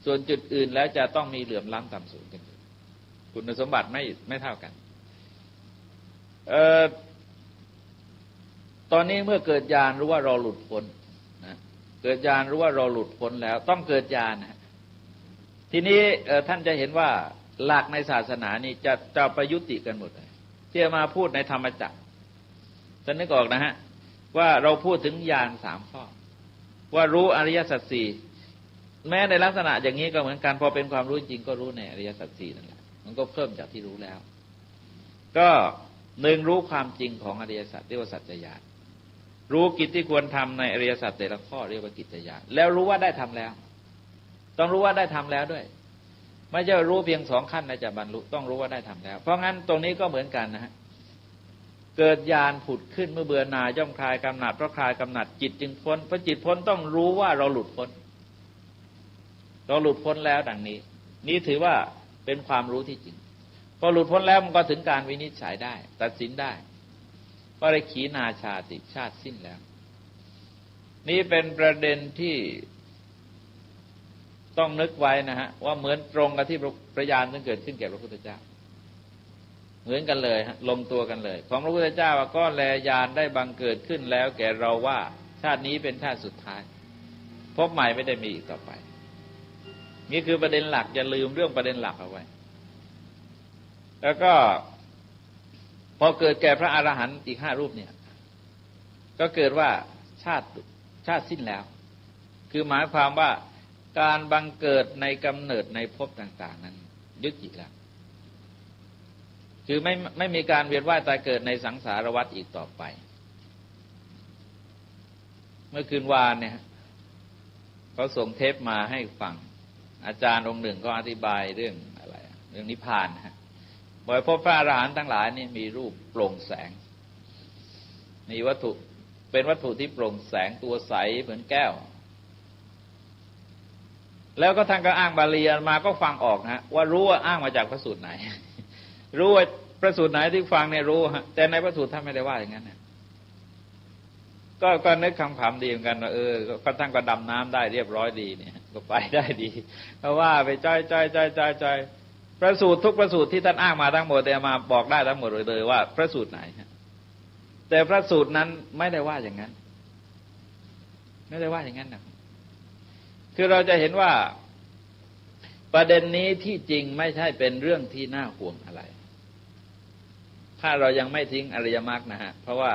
ส่วนจุดอื่นแล้วจะต้องมีเหลื่อมล้ำต่ำสูงกันคุณสมบัติไม่เท่ากันตอนนี้เมื่อเกิดญาณรู้ว่าเราหลุดพ้นนะเกิดญาณรู้ว่าเราหลุดพ้นแล้วต้องเกิดญาณนะทีนี้ท่านจะเห็นว่าหลักในศาสนานี้จะประยุติกันหมดเลยที่มาพูดในธรรมจักรท่านนึกออกนะฮะว่าเราพูดถึงญาณ3 ข้อว่ารู้อริยสัจ 4แม้ในลักษณะอย่างนี้ก็เหมือนกันพอเป็นความรู้จริงก็รู้ในอริยสัจ 4นั่นแหละมันก็เพิ่มจากที่รู้แล้วก็1รู้ความจริงของอริยสัจเรียกว่าสัจจญาณรู้กิจที่ควรทำในอริยสัจแต่ละข้อเรียกว่ากิจญาณแล้วรู้ว่าได้ทำแล้วต้องรู้ว่าได้ทำแล้วด้วยไม่ใช่รู้เพียง2 ขั้นในจะบรรลุต้องรู้ว่าได้ทำแล้วเพราะงั้นตรงนี้ก็เหมือนกันนะฮะเกิดญาณผุดขึ้นเมื่อเบื่อหน่ายย่อมคลายกำหนัดเพราะคลายกำหนัดจิตจึงพ้นเพราะจิตพ้นต้องรู้ว่าเราหลุดพ้นแล้วดังนี้นี่ถือว่าเป็นความรู้ที่จริงพอหลุดพ้นแล้วมันก็ถึงการวินิจฉัยได้ตัดสินได้ว่าได้ขีณาชาติชาติสิ้นแล้วนี่เป็นประเด็นที่ต้องนึกไว้นะฮะว่าเหมือนตรงกับที่พระญาณซึ่งเกิดขึ้นแก่พระพุทธเจ้าเหมือนกันเลยฮะลงตัวกันเลยของพระพุทธเจ้าว่าก็แลญาณได้บังเกิดขึ้นแล้วแก่เราว่าชาตินี้เป็นชาติสุดท้ายพบใหม่ไม่ได้มีอีกต่อไปนี่คือประเด็นหลักอย่าลืมเรื่องประเด็นหลักเอาไว้แล้วก็พอเกิดแก่พระอรหันต์อีก5 รูปเนี่ยก็เกิดว่าชาติสิ้นแล้วคือหมายความว่าการบังเกิดในกำเนิดในภพต่างๆนั้นยุติแล้วคือไม่มีการเวียนว่ายตายเกิดในสังสารวัฏอีกต่อไปเมื่อคืนวานเนี่ยเขาส่งเทปมาให้ฟังอาจารย์องค์หนึ่งก็อธิบายเรื่องอะไรเรื่องนิพพานนะฮะบ่อยพบพระอรหันต์ทั้งหลายนี่มีรูปโปร่งแสงมีวัตถุเป็นวัตถุที่โปร่งแสงตัวใสเหมือนแก้วแล้วก็ท่านก็อ้างบาลีมาก็ฟังออกนะว่ารู้ว่าอ้างมาจากพระสูตรไหนรู้ว่าพระสูตรไหนที่ฟังเนี่ยรู้ฮะแต่ในพระสูตรท่านไม่ได้ว่าอย่างนั้นนะก็นึกคำขำดีเหมือนกันว่าก็ท่านก็ดำน้ำได้เรียบร้อยดีเนี่ยก็ไปได้ดีเพราะว่าไปจ้อยพระสูตรทุกพระสูตรที่ท่านอ้างมาทั้งหมดแต่มาบอกได้ทั้งหมดเลยว่าพระสูตรไหนแต่พระสูตรนั้นไม่ได้ว่าอย่างนั้นไม่ได้ว่าอย่างนั้นนะคือเราจะเห็นว่าประเด็นนี้ที่จริงไม่ใช่เป็นเรื่องที่น่าห่วงอะไรถ้าเรายังไม่ทิ้งอริยมรรคนะฮะเพราะว่า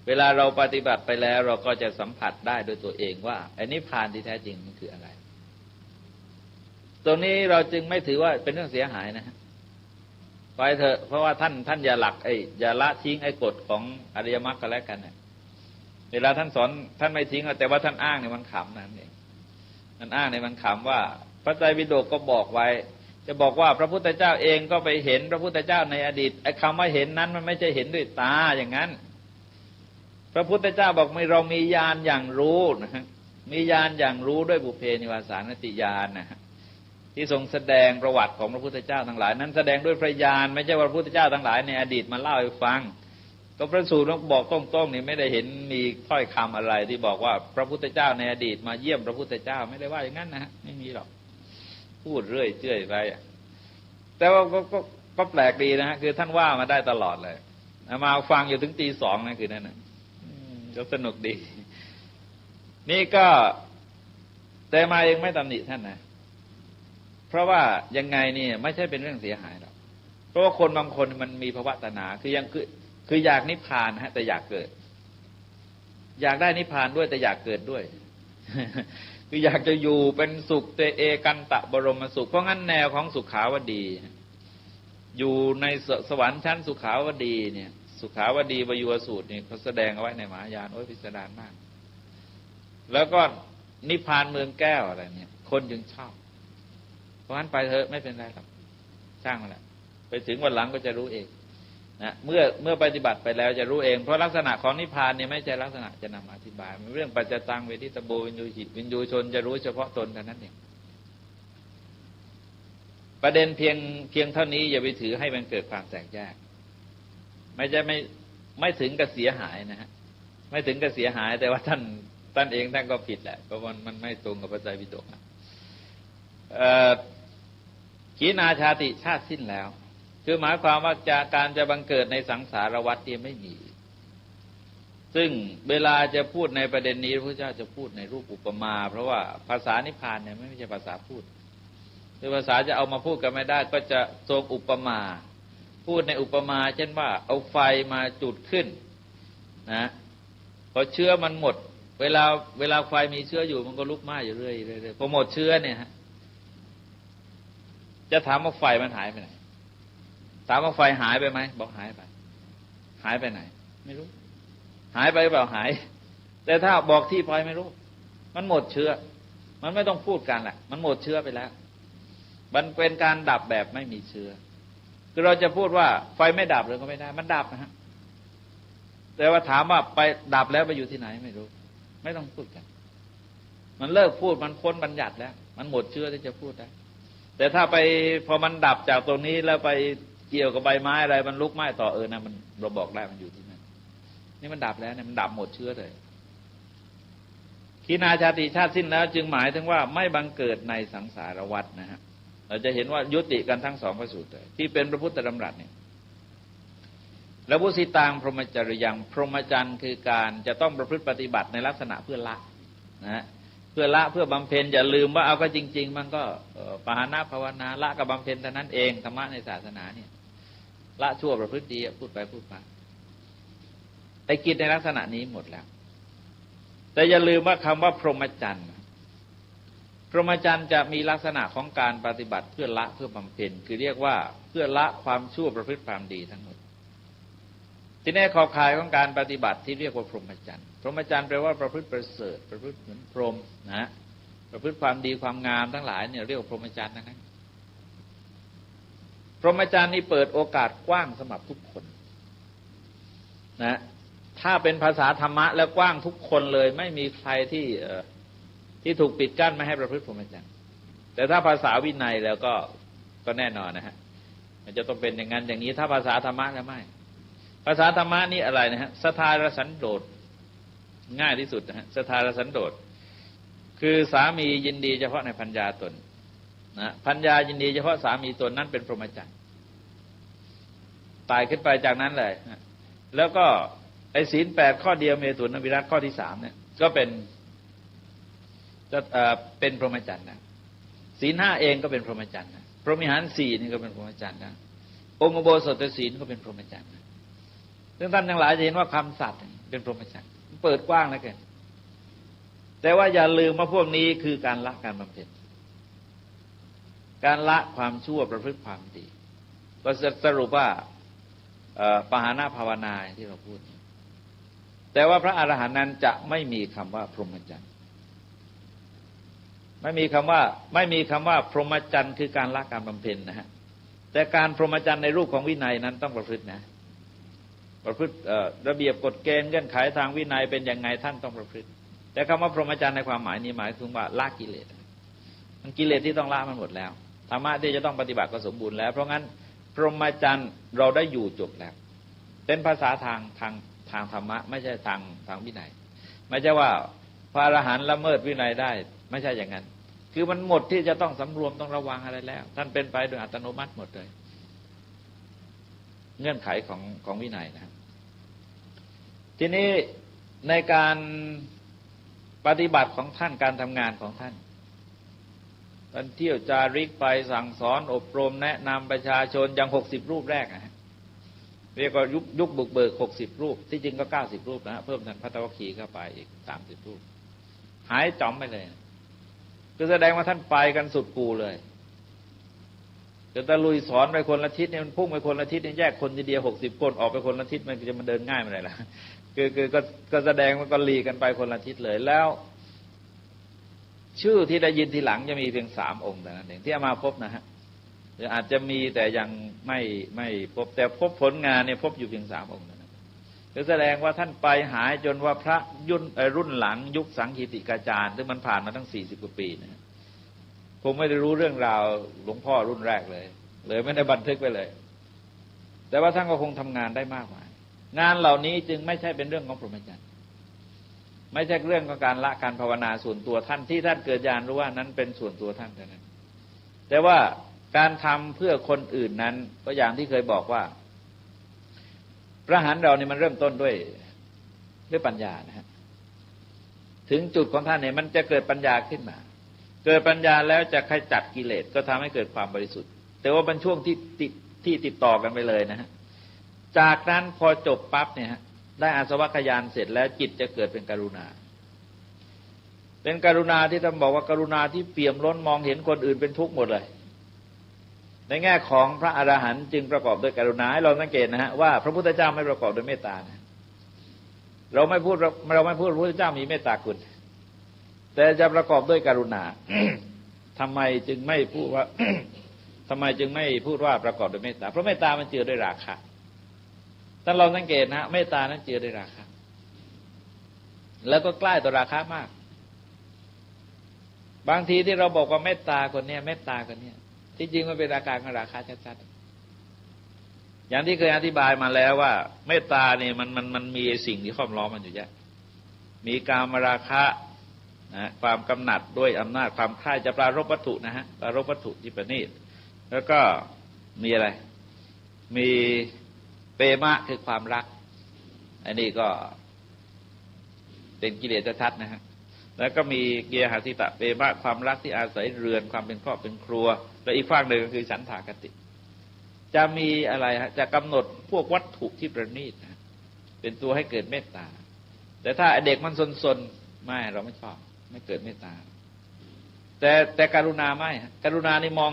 เวลาเราปฏิบัติไปแล้วเราก็จะสัมผัสได้โดยตัวเองว่าไอ้นิพพานที่แท้จริงมันคืออะไรตรงนี้เราจึงไม่ถือว่าเป็นเรื่องเสียหายนะฮะไปเถอะเพราะว่าท่านอย่าอย่าละทิ้งไอ้กฎของอริยมรรคกันแล้วกันเนี่ยเวลาท่านสอนท่านไม่ทิ้งแต่ว่าท่านอ้างเนี่ยมันขำนั่นเองมันอ้างเนี่ยมันขำว่าพระไตรปิฎกก็บอกไว้จะบอกว่าพระพุทธเจ้าเองก็ไปเห็นพระพุทธเจ้าในอดีตไอ้คำว่าเห็นนั้นมันไม่ใช่เห็นด้วยตาอย่างนั้นพระพุทธเจ้าบอกเรามีญาณอย่างรู้นะฮะมีญาณอย่างรู้ด้วยบุพเพนิวาสานติญาณนะฮะที่ทรงแสดงประวัติของพระพุทธเจ้าทั้งหลายนั้นแสดงด้วยพระญาณไม่ใช่ว่าพระพุทธเจ้าทั้งหลายในอดีตมาเล่าให้ฟังก็พระสูตรบอกตรงๆนี่ไม่ได้เห็นมีถ้อยคำอะไรที่บอกว่าพระพุทธเจ้าในอดีตมาเยี่ยมพระพุทธเจ้าไม่ได้ว่าอย่างนั้นนะฮะไม่มีหรอกพูดเรื่อยเจื่อยไปแต่ว่าก็แปลกดีนะฮะคือท่านว่ามาได้ตลอดเลยมาฟังอยู่ถึงตี 2นะคือนั่นนะก็สนุกดีนี่ก็แต่มาเองไม่ตำหนิท่านนะเพราะว่ายังไงนี่ไม่ใช่เป็นเรื่องเสียหายหรอกเพราะว่าคนบางคนมันมีภวตัณหาคืออยากนิพพานฮะแต่อยากเกิดอยากได้นิพพานด้วยแต่อยากเกิดด้วย คืออยากจะอยู่เป็นสุขเตเอกันตะบรมสุขเพราะงั้นแนวของสุขาวดีอยู่ในสวรรค์ชั้นสุขาวดีเนี่ยสุขาวดีวยุวสูตรนี่เขาแสดงเอาไว้ในมหายานโอ้ยพิสดารมากแล้วก็นิพพานเมืองแก้วอะไรเนี่ยคนจึงชอบเพราะงั้นไปเถอะไม่เป็นไรหรอกช่างมันแหละไปถึงวันหลังก็จะรู้เองนะเมื่อปฏิบัติไปแล้วจะรู้เองเพราะลักษณะของนิพพานเนี่ยไม่ใช่ลักษณะจะนำอธิบายมันเรื่องปัจจตังเวทิตโบวินยูหิตวินยูชนจะรู้เฉพาะตนเท่านั้นเองประเด็นเพียงเท่านี้อย่าไปถือให้มันเกิดความแตกแยกไม่ถึงกับเสียหายนะฮะไม่ถึงกับเสียหายแต่ว่าท่านเองท่านก็ผิดแหละเพราะมันไม่ตรงกับพระไตรปิฎก ขีณาชาติชาติสิ้นแล้วคือหมายความว่าการจะบังเกิดในสังสารวัฏเนี่ยไม่มีซึ่งเวลาจะพูดในประเด็นนี้พระเจ้าจะพูดในรูปอุปมาเพราะว่าภาษานิพพานเนี่ยไม่ใช่ภาษาพูดคือภาษาจะเอามาพูดกันไม่ได้ก็จะทรงอุปมาพูดในอุปมาเช่นว่าเอาไฟมาจุดขึ้นนะพอเชื้อมันหมดเวลาไฟมีเชื้ออยู่มันก็ลุกไหม้อยู่เรื่อยๆพอหมดเชื้อเนี่ยฮะจะถามว่าไฟมันหายไปไหนถามว่าไฟหายไปไหมบอกหายไปหายไปไหนไม่รู้หายไปเปล่าหายแต่ถ้าบอกที่ไฟไม่รู้มันหมดเชื้อมันไม่ต้องพูดกันแหละมันหมดเชื้อไปแล้วมันเป็นการดับแบบไม่มีเชื้อคือเราจะพูดว่าไฟไม่ดับเลยก็ไม่ได้มันดับนะฮะแต่ว่าถามว่าไปดับแล้วไปอยู่ที่ไหนไม่รู้ไม่ต้องพูดกันมันเลิกพูดมันพ้นบัญญัติแล้วมันหมดเชื้อที่จะพูดได้แต่ถ้าไปพอมันดับจากตรงนี้แล้วไปเกี่ยวกับใบไม้อะไรมันลุกไหม้ต่อนะมันเราบอกได้มันอยู่ที่นั่นนี่มันดับแล้วเนี่ยมันดับหมดเชื้อเลยขีณาชาติชาติสิ้นแล้วจึงหมายถึงว่าไม่บังเกิดในสังสารวัฏนะฮะเราจะเห็นว่ายุติกันทั้งสองพระสูตรเลยที่เป็นพระพุทธดำรัสเนี่ยแล้ววุสิตังพรหมจริยังพรหมจรรย์คือการจะต้องประพฤติปฏิบัติในลักษณะเพื่อละนะเพื่อละเพื่อบำเพ็ญอย่าลืมว่าเอาก็จริงๆมันก็ปหานะภาวนาละกับบำเพ็ญเท่านั้นเองธรรมะในศาสนาเนี่ยละชั่วประพฤติดีพูดไปพูดมาไอ้กิจในลักษณะนี้หมดแล้วแต่อย่าลืมว่าคำว่าพรหมจรรย์พรหมจรรย์จะมีลักษณะของการปฏิบัติเพื่อละเพื่อบำเพ็ญคือเรียกว่าเพื่อละความชั่วประพฤติความดีทั้งหมดที่แน่ขอบข่ายของการปฏิบัติที่เรียกว่าพรหมจรรย์พรหมจรรย์แปลว่าประพฤติประเสริฐประพฤติเหมือนพรหมนะประพฤติความดีความงามทั้งหลายเนี่ยเรียกว่าพรหมจรรย์นะพรหมจรรย์นี่เปิดโอกาสกว้างสำหรับทุกคนนะถ้าเป็นภาษาธรรมะแล้วกว้างทุกคนเลยไม่มีใครที่ถูกปิดกั้นไม่ให้ประพฤติพรหมจรรย์แต่ถ้าภาษาวินัยแล้วก็แน่นอนนะฮะมันจะต้องเป็นอย่างนั้นอย่างนี้ถ้าภาษาธรรมะแล้วไม่ภาษาธรรมะนี่อะไรนะฮะสทารสันโดษง่ายที่สุดนะฮะสทารสันโดษคือสามียินดีเฉพาะในภรรยาตนนะภรรยายินดีเฉพาะสามีตนนั้นเป็นพรหมจรรย์ตายขึ้นไปจากนั้นเลยแล้วก็ไอ้ศีล8ข้อเดียวเมตุนวิรัตข้อที่3เนี่ยก็เป็นพรหมจรรย์นะศีล5เองก็เป็นพรหมจรรย์นะพรหมิหาร4นี่ก็เป็นพรหมจรรย์นะองค์อุโบสถศีลก็เป็นพรหมจรรย์นะซึ่งท่านทั้งหลายจะเห็นว่าคำสัตย์เป็นพรหมจรรย์เปิดกว้างแล้วกันแต่ว่าอย่าลืมว่าพวกนี้คือการละการบำเพ็ญการละความชั่วประพฤติความดีก็สรุปว่าปหานะภาวนาที่เราพูดแต่ว่าพระอรหันต์นั้นจะไม่มีคำว่าพรหมจรรย์ไม่มีคำว่าพรหมจรรย์คือการละการบำเพ็ญนะฮะแต่การพรหมจรรย์ในรูปของวินัยนั้นต้องประพฤตินะประพฤติระเบียบกฎเกณฑ์เงื่อนไขทางวินัยเป็นยังไงท่านต้องประพฤติแต่คำว่าพรหมจรรย์ในความหมายนี้หมายถึงว่าละกิเลสมันกิเลสที่ต้องละมันหมดแล้วธรรมะที่จะต้องปฏิบัติก็สมบูรณ์แล้วเพราะงั้นพรหมจรรย์เราได้อยู่จบแล้วเป็นภาษาทางธรรมะไม่ใช่ทางวินัยไม่ใช่ว่าพระอรหันต์ละเมิดวินัยได้ไม่ใช่อย่างนั้นคือมันหมดที่จะต้องสำรวมต้องระวังอะไรแล้วท่านเป็นไปโดยอัตโนมัติหมดเลยเงื่อนไขของวินัยนะทีนี้ในการปฏิบัติของท่านการทำงานของท่านเที่ยวจาริกไปสั่งสอนอบรมแนะนำประชาชนอย่าง60รูปแรกนะเรียกว่ายุคบุกเบิก60รูปที่จริงก็90รูปนะเพิ่มท่านพระตวคีเข้าไปอีก30รูปหายจอมไปเลยคือแสดงว่าท่านไปกันสุดกูเลยจะตะลุยสอนไปคนละทิศเนี่ยมันพุ่งไปคนละทิศเนี่ยแยกคนทีเดียว60คนออกไปคนละทิศมันจะมาเดินง่ายไม่ได้ล่ะคือก็แสดงว่าก็ลีกันไปคนละทิศเลยแล้วชื่อที่ได้ยินทีหลังจะมีเพียง3องค์แต่นั้นเองที่เอามาพบนะฮะหรืออาจจะมีแต่ยังไม่พบแต่พบผลงานเนี่ยพบอยู่เพียง3องค์นะคือแสดงว่าท่านไปหายจนว่าพระรุ่นหลังยุคสังคีติกาจารย์ซึ่งมันผ่านมาตั้ง40กว่าปีนะคงไม่ได้รู้เรื่องราวหลวงพ่อรุ่นแรกเลยไม่ได้บันทึกไว้เลยแต่ว่าท่านก็คงทำงานได้มากมายงานเหล่านี้จึงไม่ใช่เป็นเรื่องของพรหมจรรย์ไม่ใช่เรื่องของการละการภาวนาส่วนตัวท่านที่ท่านเกิดญาณรู้ว่านั้นเป็นส่วนตัวท่านเท่านั้น แต่ว่าการทำเพื่อคนอื่นนั้นก็อย่างที่เคยบอกว่าพระอรหันต์เราเนี่ยมันเริ่มต้นด้วยปัญญานะฮะถึงจุดของท่านเนี่ยมันจะเกิดปัญญาขึ้นมาเกิดปัญญาแล้วจะขจัดกิเลสก็ทำให้เกิดความบริสุทธิ์แต่ว่าเป็นช่วงที่ติดต่อกันไปเลยนะฮะจากนั้นพอจบปั๊บเนี่ยฮะได้อาสวัคยานเสร็จแล้วจิตจะเกิดเป็นกรุณาเป็นกรุณาที่ท่านบอกว่ากรุณาที่เปี่ยมล้นมองเห็นคนอื่นเป็นทุกข์หมดเลยในแง่ของพระอรหันต์จึงประกอบด้วยกรุณาให้เราสังเกตนะฮะว่าพระพุทธเจ้าไม่ประกอบด้วยเมตตานะเราไม่พูดพระพุทธเจ้ามีเมตตาคุณแต่จะประกอบด้วยกรุณา ทำไมจึงไม่พูดว่า ทำไมจึงไม่พูดว่าประกอบด้วยเมตตาเพราะเมตตามันเจือด้วยราคะถ้าเราสังเกตนะเมตตานั้นเจือด้วยราคะแล้วก็ใกล้ต่อราคะมากบางทีที่เราบอกว่าเมตตาคนนี้เมตตาคนนี้ที่จริงมันเป็นอาการของราคะชัดๆอย่างที่เคยอธิบายมาแล้วว่าเมตตาเนี่ยมันมีสิ่งที่ค้อมล้อมมันอยู่เยอะมีกามราคะนะความกำหนัดด้วยอำนาจความใคร่จะปรารภวัตถุนะฮะปรารภวัตถุที่ประณีตแล้วก็มีอะไรมีเปมะคือความรักอันนี้ก็เป็นกิเลสชัดๆนะฮะแล้วก็มีเกียหาทิตะเปมะความรักที่อาศัยเรือนความเป็นครอบเป็นครัวและอีกฝั่งหนึ่งก็คือฉันทากติจะมีอะไรฮะจะกำหนดพวกวัตถุที่ประณีตนะเป็นตัวให้เกิดเมตตาแต่ถ้าเด็กมันซนๆไม่เราไม่ชอบไม่เกิดเมตตาแต่กรุณาไม่กรุณานี่มอง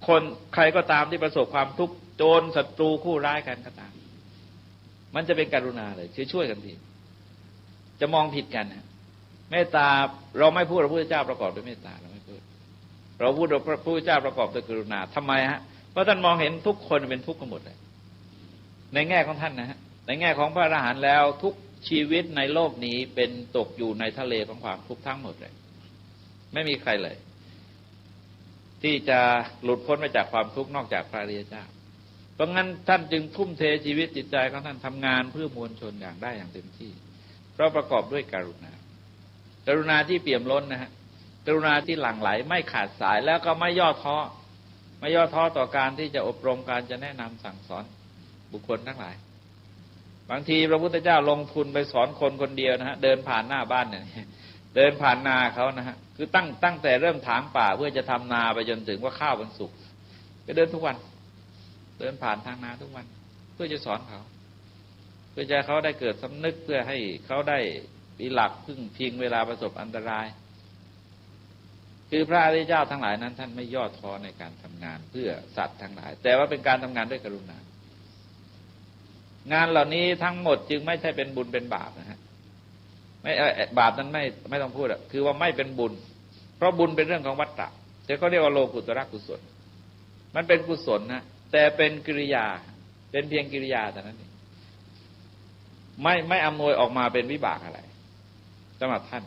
คนใครก็ตามที่ประสบความทุกข์โจรศัตรูคู่ร้ายกันก็ตามมันจะเป็นกรุณาเลยช่วยกันทีจะมองผิดกันนะเมตตาเราไม่พูดพระพุทธเจ้าประกอบด้วยเมตตาเราไม่พูดเราพูดพระพุทธเจ้าประกอบด้วยกรุณาทำไมฮะเพราะท่านมองเห็นทุกคนเป็นทุกข์กันหมดเลยในแง่ของท่านนะฮะในแง่ของพระอรหันต์แล้วทุกชีวิตในโลกนี้เป็นตกอยู่ในทะเลของความทุกข์ทั้งหมดเลยไม่มีใครเลยที่จะหลุดพ้นไปจากความทุกข์นอกจากพระอริยเจ้าเพราะงั้นท่านจึงทุ่มเทชีวิตจิตใจของท่านทำงานเพื่อมวลชนอย่างได้อย่างเต็มที่เพราะประกอบด้วยกรุณากรุณาที่เปี่ยมล้นนะฮะกรุณาที่หลั่งไหลไม่ขาดสายแล้วก็ไม่ย่อท้อไม่ย่อท้อต่อการที่จะอบรมการจะแนะนำสั่งสอนบุคคลทั้งหลายบางทีพระพุทธเจ้าลงทุนไปสอนคนคนเดียวนะฮะเดินผ่านหน้าบ้านเนี่ยเดินผ่านนาเขานะฮะคือตั้งแต่เริ่มถางป่าเพื่อจะทำนาไปจนถึงว่าข้าวมันสุกก็เดินทุกวันเดินผ่านทางนาทุกวันเพื่อจะสอนเขาเพื่อจะเขาได้เกิดสำนึกเพื่อให้เขาได้มีหลักพึ่งพิงเวลาประสบอันตรายคือพระอริยเจ้าทั้งหลายนั้นท่านไม่ย่อท้อในการทำงานเพื่อสัตว์ทั้งหลายแต่ว่าเป็นการทำงานด้วยกรุณางานเหล่านี้ทั้งหมดจึงไม่ใช่เป็นบุญเป็นบาปนะฮะไม่บาปนั้นไม่ต้องพูดอะคือว่าไม่เป็นบุญเพราะบุญเป็นเรื่องของวัฏฏะแต่เขาเรียกว่าโลกุตระกุศลมันเป็นกุศลนะแต่เป็นกิริยาเป็นเพียงกิริยาแต่นั้นเองไม่อำนวยออกมาเป็นวิบากอะไรสำหรับท่าน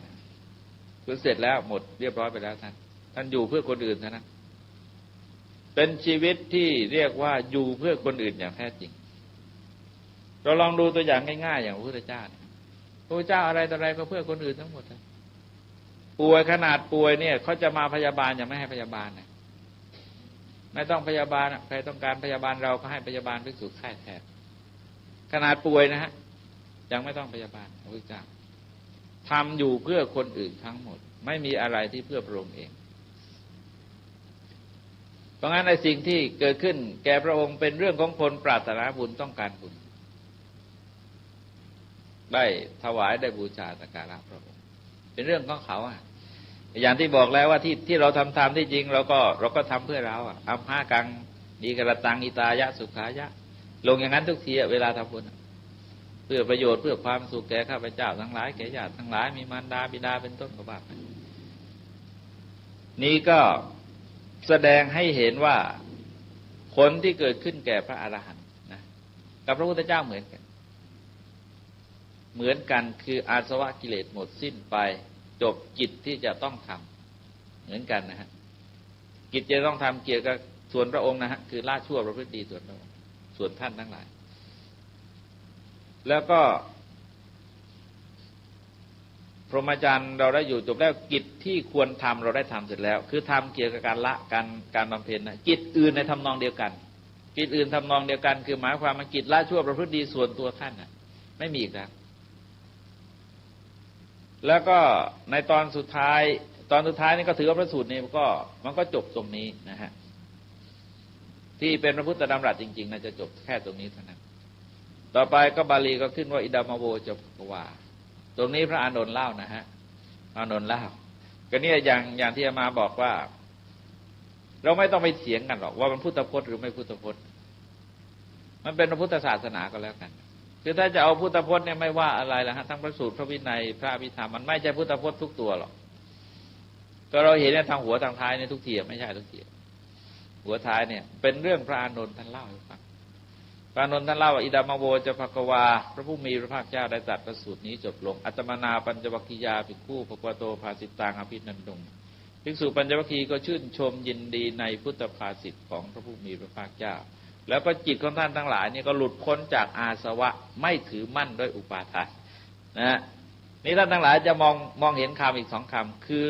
คือเสร็จแล้วหมดเรียบร้อยไปแล้วท่านอยู่เพื่อคนอื่นเท่านั้นเป็นชีวิตที่เรียกว่าอยู่เพื่อคนอื่นอย่างแท้จริงเราลองดูตัวอย่างง่ายๆอย่างพระพุทธเจ้าพระพุทธเจ้าอะไรต่ออะไรก็เพื่อคนอื่นทั้งหมดเลยป่วยขนาดป่วยเนี่ยเขาจะมาพยาบาลยังไม่ให้พยาบาลนะไม่ต้องพยาบาลใครต้องการพยาบาลเราก็ให้พยาบาลภิกษุค่ายแทนขนาดป่วยนะฮะยังไม่ต้องพยาบาลพระพุทธเจ้าทำอยู่เพื่อคนอื่นทั้งหมดไม่มีอะไรที่เพื่อพระองค์เองเพราะงั้นในสิ่งที่เกิดขึ้นแก่พระองค์เป็นเรื่องของคนปรารถนาบุญต้องการบุญได้ถวายได้บูชาสักการะพระองค์เป็นเรื่องของเขาอย่างที่บอกแล้วว่าที่เราทำที่จริงเราก็ทำเพื่อเราอัมหากังมีกระตังอิตายะสุขายะลงอย่างนั้นทุกทีเวลาทำบุญเพื่อประโยชน์เพื่อความสุขแก่ข้าพเจ้าทั้งหลายแก่ญาติทั้งหลายมีมารดาบิดาเป็นต้นก็ว่าไปนี่ก็แสดงให้เห็นว่าผลที่เกิดขึ้นแก่พระอรหันต์นะกับพระพุทธเจ้าเหมือนกันคืออาสวะกิเลสหมดสิ้นไปจบกิจที่จะต้องทำเหมือนกันนะฮะกิจจะต้องทำเกี่ยวกับส่วนพระองค์นะฮะคือละชั่วประพฤติดีส่วนพระองค์ส่วนท่านทั้งหลายแล้วก็พ รหมจรรย์เราได้อยู่จบแล้วกิจที่ควรทำเราได้ทำเสร็จแล้วคือทำเกี่ยวกับการละการบำเพ็ญนะกิจอื่นในทำนองเดียวกันกิจอื่นทำนองเดียวกันคือหมายความว่ากิจละชั่วประพฤติดีส่วนตัวท่านน่ะไม่มีอีกแล้วก็ในตอนสุดท้ายนี่ก็ถือว่าพระสูตรนี้มันก็จบตรงนี้นะฮะที่เป็นพระพุทธดำรัสจริงๆนะจะจบแค่ตรงนี้เท่านั้นต่อไปก็บาลีก็ขึ้นว่าอิดามโวจะภควาตรงนี้พระอานนท์เล่านะฮะอานนท์เล่าก็เนี่ยอย่างที่อามาบอกว่าเราไม่ต้องไปเถียงกันหรอกว่ามันพุทธพจน์หรือไม่พุทธพจน์มันเป็นพระพุทธศาสนาก็แล้วกันคือถ้าจะเอาพุทธพจน์เนี่ยไม่ว่าอะไรละฮะทั้งพระสูตรพระวินัยพระอภิธรรมมันไม่ใช่พุทธพจน์ทุกตัวหรอกก็เราเห็นเนี่ยทางหัวทางท้ายเนี่ยทุกทีไม่ใช่ทุกทีหัวท้ายเนี่ยเป็นเรื่องพระอานนท์ท่านเล่าให้ฟังพระอานนท์ท่านเล่าว่าอิดามโวจะภควาพระผู้มีพระภาคเจ้าได้ตรัสพระสูตรนี้จบลงอัตมนาปัญจวัคคียาภิกขุภควโตภาสิตังอภินันดงภิกษุปัญจวัคคีย์ก็ชื่นชมยินดีในพุทธภาษิตของพระผู้มีพระภาคเจ้าแล้วก็จิตของท่านทั้งหลายนี่ก็หลุดพ้นจากอาสวะไม่ถือมั่นด้วยอุปาทานนะนี่ท่านทั้งหลายจะมองเห็นคำอีก2คำคือ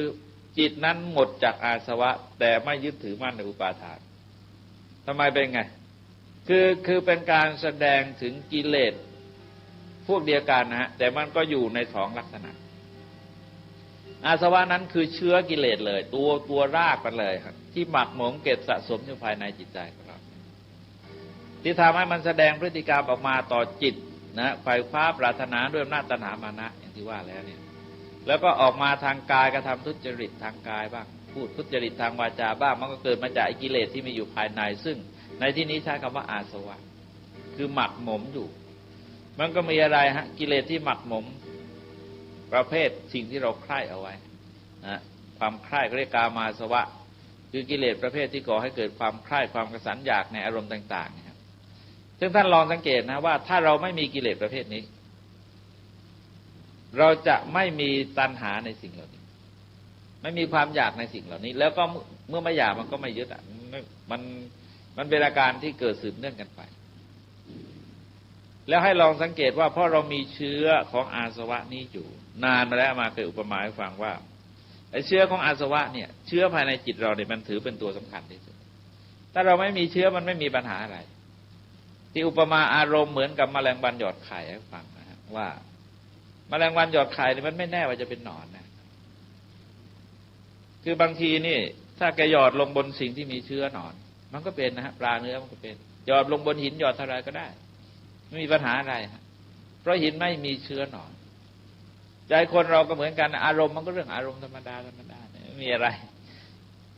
จิตนั้นหมดจากอาสวะแต่ไม่ยึดถือมั่นในอุปาทานทำไมเป็นไงคือเป็นการแสดงถึงกิเลสพวกเดียวกันนะฮะแต่มันก็อยู่ใน2ลักษณะอาสวะนั้นคือเชื้อกิเลสเลยตัวรากมันเลยครับที่หมักหมมเก็บสะสมอยู่ภายในจิตใจของเราที่ทำให้มันแสดงพฤติกรรมออกมาต่อจิตนะไขว่คว้าปรารถนาด้วยอำนาจตัณหามานะอย่างที่ว่าแล้วเนี่ยแล้วก็ออกมาทางกายกระทำทุจริตทางกายบ้างพูดทุจริตทางวาจาบ้างมันก็เกิดมาจากกิเลสที่มีอยู่ภายในซึ่งในที่นี้ใช้คำว่าอาสวะคือหมักหมมอยู่มันก็มีอะไรฮะกิเลสที่หมักหมมประเภทสิ่งที่เราใคร่เอาไว้นะความใคร่เรียกกามาสวะคือกิเลสประเภทที่ก่อให้เกิดความใคร่ความกระสันอยากในอารมณ์ต่างๆนะครับซึ่งท่านลองสังเกตนะว่าถ้าเราไม่มีกิเลสประเภทนี้เราจะไม่มีตัณหาในสิ่งเหล่านี้ไม่มีความอยากในสิ่งเหล่านี้แล้วก็เมื่อไม่อยากมันก็ไม่ยึดอ่ะมันเป็นอาการที่เกิดสืบเนื่องกันไปแล้วให้ลองสังเกตว่าเพราะเรามีเชื้อของอาสวะนี้อยู่นานมาแล้วมาเคยอุปมาให้ฟังว่าไอ้เชื้อของอาสวะเนี่ยเชื้อภายในจิตเราเนี่ยมันถือเป็นตัวสำคัญที่สุดถ้าเราไม่มีเชื้อมันไม่มีปัญหาอะไรที่อุปมาอารมณ์เหมือนกับแมลงวันหยอดไข่ให้ฟังนะฮะว่าแมลงวันหยอดไข่เนี่ยมันไม่แน่ว่าจะเป็นหนอนนะคือบางทีนี่ถ้าแกหยอดลงบนสิ่งที่มีเชื้อหนอนมันก็เป็นนะฮะปลาเนื้อมันก็เป็นหยอดลงบนหินหยอดเท่าไรก็ได้ไม่มีปัญหาอะไรฮะเพราะหินไม่มีเชื้อหนอนใจคนเราก็เหมือนกันอารมณ์มันก็เรื่องอารมณ์ธรรมดาไม่มีอะไร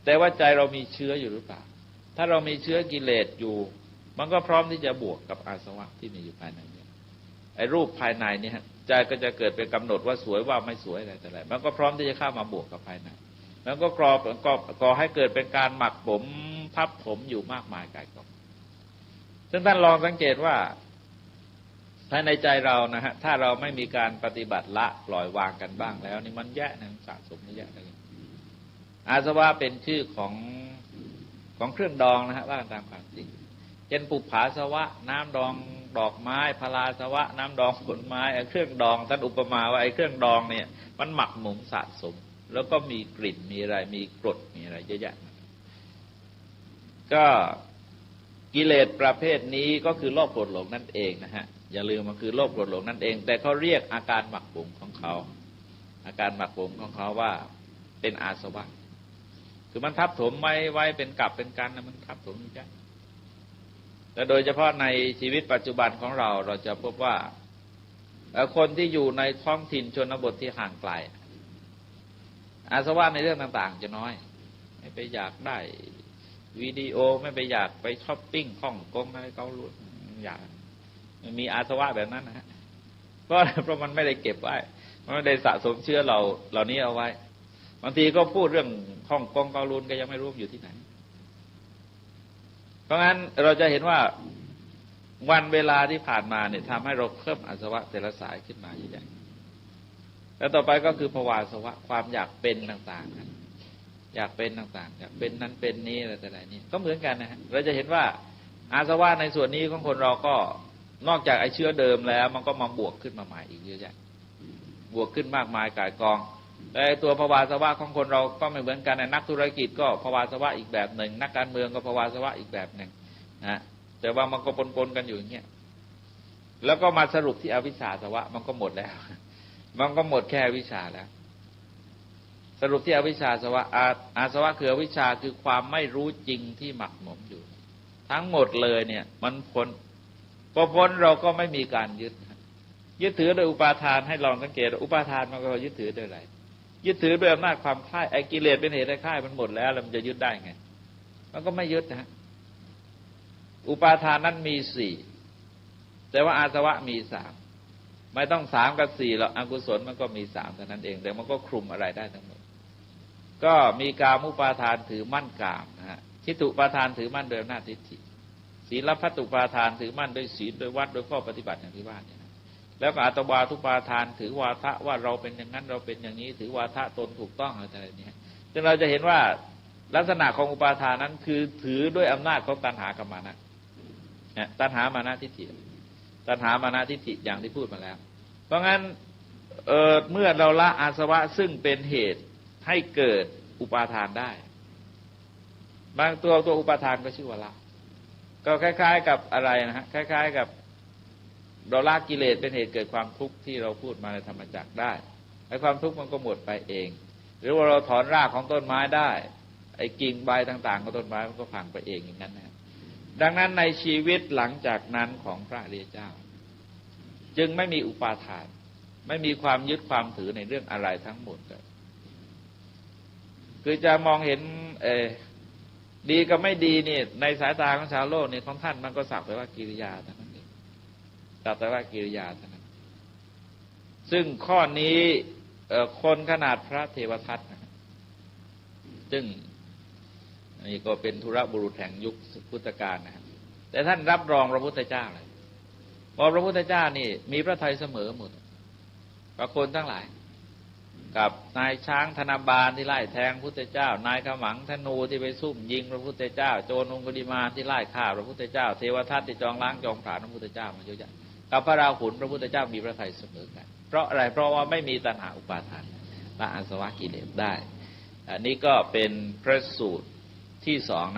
แต่ว่าใจเรามีเชื้ออยู่หรือเปล่าถ้าเรามีเชื้อกิเลสอยู่มันก็พร้อมที่จะบวกกับอาสวะที่มีอยู่ภายในไอ้รูปภายในนี่ฮะใจก็จะเกิดเป็นกำหนดว่าสวยว่าไม่สวยอะไรแต่ไรมันก็พร้อมที่จะเข้ามาบวกกับภายในแล้วก็ก่อให้เกิดเป็นการหมักผมทับถมอยู่มากมายกายกองซึ่งท่านลองสังเกตว่าภายในใจเรานะฮะถ้าเราไม่มีการปฏิบัติละปล่อยวางกันบ้างแล้วนี่มันแย่นะสะสมนี่แย่เลยอาสวะเป็นชื่อของเครื่องดองนะฮะว่าตามความจริงเช่นปุปผาสวะน้ำดองดอกไม้พลาสวะน้ำดองผลไม้เครื่องดองท่านอุปมาว่าไอ้เครื่องดองเนี่ยมันหมักหมมสะสมแล้วก็มีกลิ่นมีอะไรมีกรดมีอะไรเยอะแยะก็กิเลสประเภทนี้ก็คือโลภโกรธหลงนั่นเองนะฮะอย่าลืมมันคือโลภโกรธหลงนั่นเองแต่เขาเรียกอาการหมักหมมของเขาอาการหมักหมมของเขาว่าเป็นอาสวะคือมันทับถมไว้เป็นกับเป็นกันนะมันทับถมเยอะแต่โดยเฉพาะในชีวิตปัจจุบันของเราจะพบว่าคนที่อยู่ในท้องถิ่นชนบทที่ห่างไกลอาสวะในเรื่องต่างๆจะน้อยไม่ไปอยากได้วิดีโอไม่ไปอยากไปช้อปปิ้งฮ่องกงอะไรเกาหลีอยากมีอาสวะแบบนั้นนะฮะเพราะมันไม่ได้เก็บไว้มันไม่ได้สะสมเชื้อเหล่านี้เอาไว้บางทีก็พูดเรื่องฮ่องกงเกาหลีก็ยังไม่รู้อยู่ที่ไหนเพราะงั้นเราจะเห็นว่าวันเวลาที่ผ่านมาเนี่ยทำให้เราเพิ่มอาสวะแต่ละสายขึ้นมาใหญ่ๆแล้วต่อไปก็คือภวาสวะความอยากเป็นต่างๆอยากเป็นต่างๆอยากเป็นนั้นเป็นนี้อะไรแต่ไรนี่ก็เหมือนกันนะฮะเราจะเห็นว่าอาสวะในส่วนนี้ของคนเราก็นอกจากไอ้เชื้อเดิมแล้วมันก็มาบวกขึ้นมาใหม่อีกเยอะแยะบ บวกขึ้นมากมายก่ายกองแต่ตัวภาวะสวะของคนเราก็ไม่เหมือนกันนักธุรกิจก็ภาวะสวะอีกแบบหนึ่งนักการเมืองก็ภาวะสวะอีกแบบหนึ่งนะแต่ว่ามันก็ปนๆกันอยู่อย่างเงี้ยแล้วก็มาสรุปที่อวิชชาสวะมันก็หมดแล้วมันก็หมดแค่อวิชชาแล้วสรุปที่อวิชชาสวะอาสวะคืออวิชชาคือความไม่รู้จริงที่หมักหมมอยู่ทั้งหมดเลยเนี่ยมันพ้นพอพ้นเราก็ไม่มีการยึดถือโดยอุปาทานให้ลองสังเกตอุปาทานมันก็ยึดถือด้วยอะไรยึดถือด้วยอำนาจความคล้ายไอ้กิเลสเป็นเหตุให้คล้ายมันหมดแล้วมันจะยึดได้ไงมันก็ไม่ยึดนะอุปาทานนั้นมีสี่แต่ว่าอาสวะมีสามไม่ต้องสามกับสี่หรอกอกุศลมันก็มีสามเท่านั้นเองแต่มันก็คลุมอะไรได้ทั้งหมดก็มีกามุปาทานถือมั่นกามนะฮะทิฏฐุปาทานถือมั่นโดยอำนาจทิฏฐิศีลพัตตุปาทานถือมั่นโดยศีลโดยวัดโดยข้อปฏิบัติอย่างที่ว่าเนี่ยแล้วก็อัตวาทุปาทานถือวาทะว่าเราเป็นอย่างนั้นเราเป็นอย่างนี้ถือวาทะตนถูกต้องอะไรเนี่ยซึ่งเราจะเห็นว่าลักษณะของอุปาทานนั้นคือถือด้วยอำนาจของตัณหากับมานะตัณหามานะทิฏฐิตัณหามานะทิฏฐิอย่างที่พูดมาแล้วเพราะงั้นเมื่อเราละอาสวะซึ่งเป็นเหตุให้เกิดอุปาทานได้บางตัวอุปาทานก็ชื่อว่าละก็คล้ายๆกับอะไรนะฮะคล้ายๆกับเราละกิเลสเป็นเหตุเกิดความทุกข์ที่เราพูดมาในธรรมจักรได้ไอ้ความทุกข์มันก็หมดไปเองหรือว่าเราถอนรากของต้นไม้ได้ไอ้กิ่งใบต่างๆของต้นไม้มันก็พังไปเองอย่างนั้นนะดังนั้นในชีวิตหลังจากนั้นของพระอริยเจ้าจึงไม่มีอุปาทานไม่มีความยึดความถือในเรื่องอะไรทั้งหมดเลยคือจะมองเห็นดีกับไม่ดีนี่ในสายตาของชาวโลกนี่ของท่านมันก็สักแต่ว่ากิริยาเท่านั้นเองสักแต่ว่ากิริยาเท่านั้นซึ่งข้อนี้คนขนาดพระเทวทัตนะซึ่งนี่ก็เป็นธุระบุรุษแห่งยุคพุทธกาลนะครับแต่ท่านรับรองพระพุทธเจ้าเลยบอกพระพุทธเจ้านี่มีพระทัยเสมอหมดกับคนทั้งหลายกับนายช้างธนบาลที่ไล่แทงพระพุทธเจ้านายขมังธนูที่ไปซุ่มยิงพระพุทธเจ้าโจรองคุลิมานที่ไล่ฆ่าพระพุทธเจ้าเทวทัตที่จองล้างจองผลาญพระพุทธเจ้ามาเยอะแยะกับพระราหุลพระพุทธเจ้ามีพระทัยเสมอกันเพราะอะไรเพราะว่าไม่มีตัณหาอุปาทานละอาสวะกิเลสได้อันนี้ก็เป็นพระสูตรที่สอง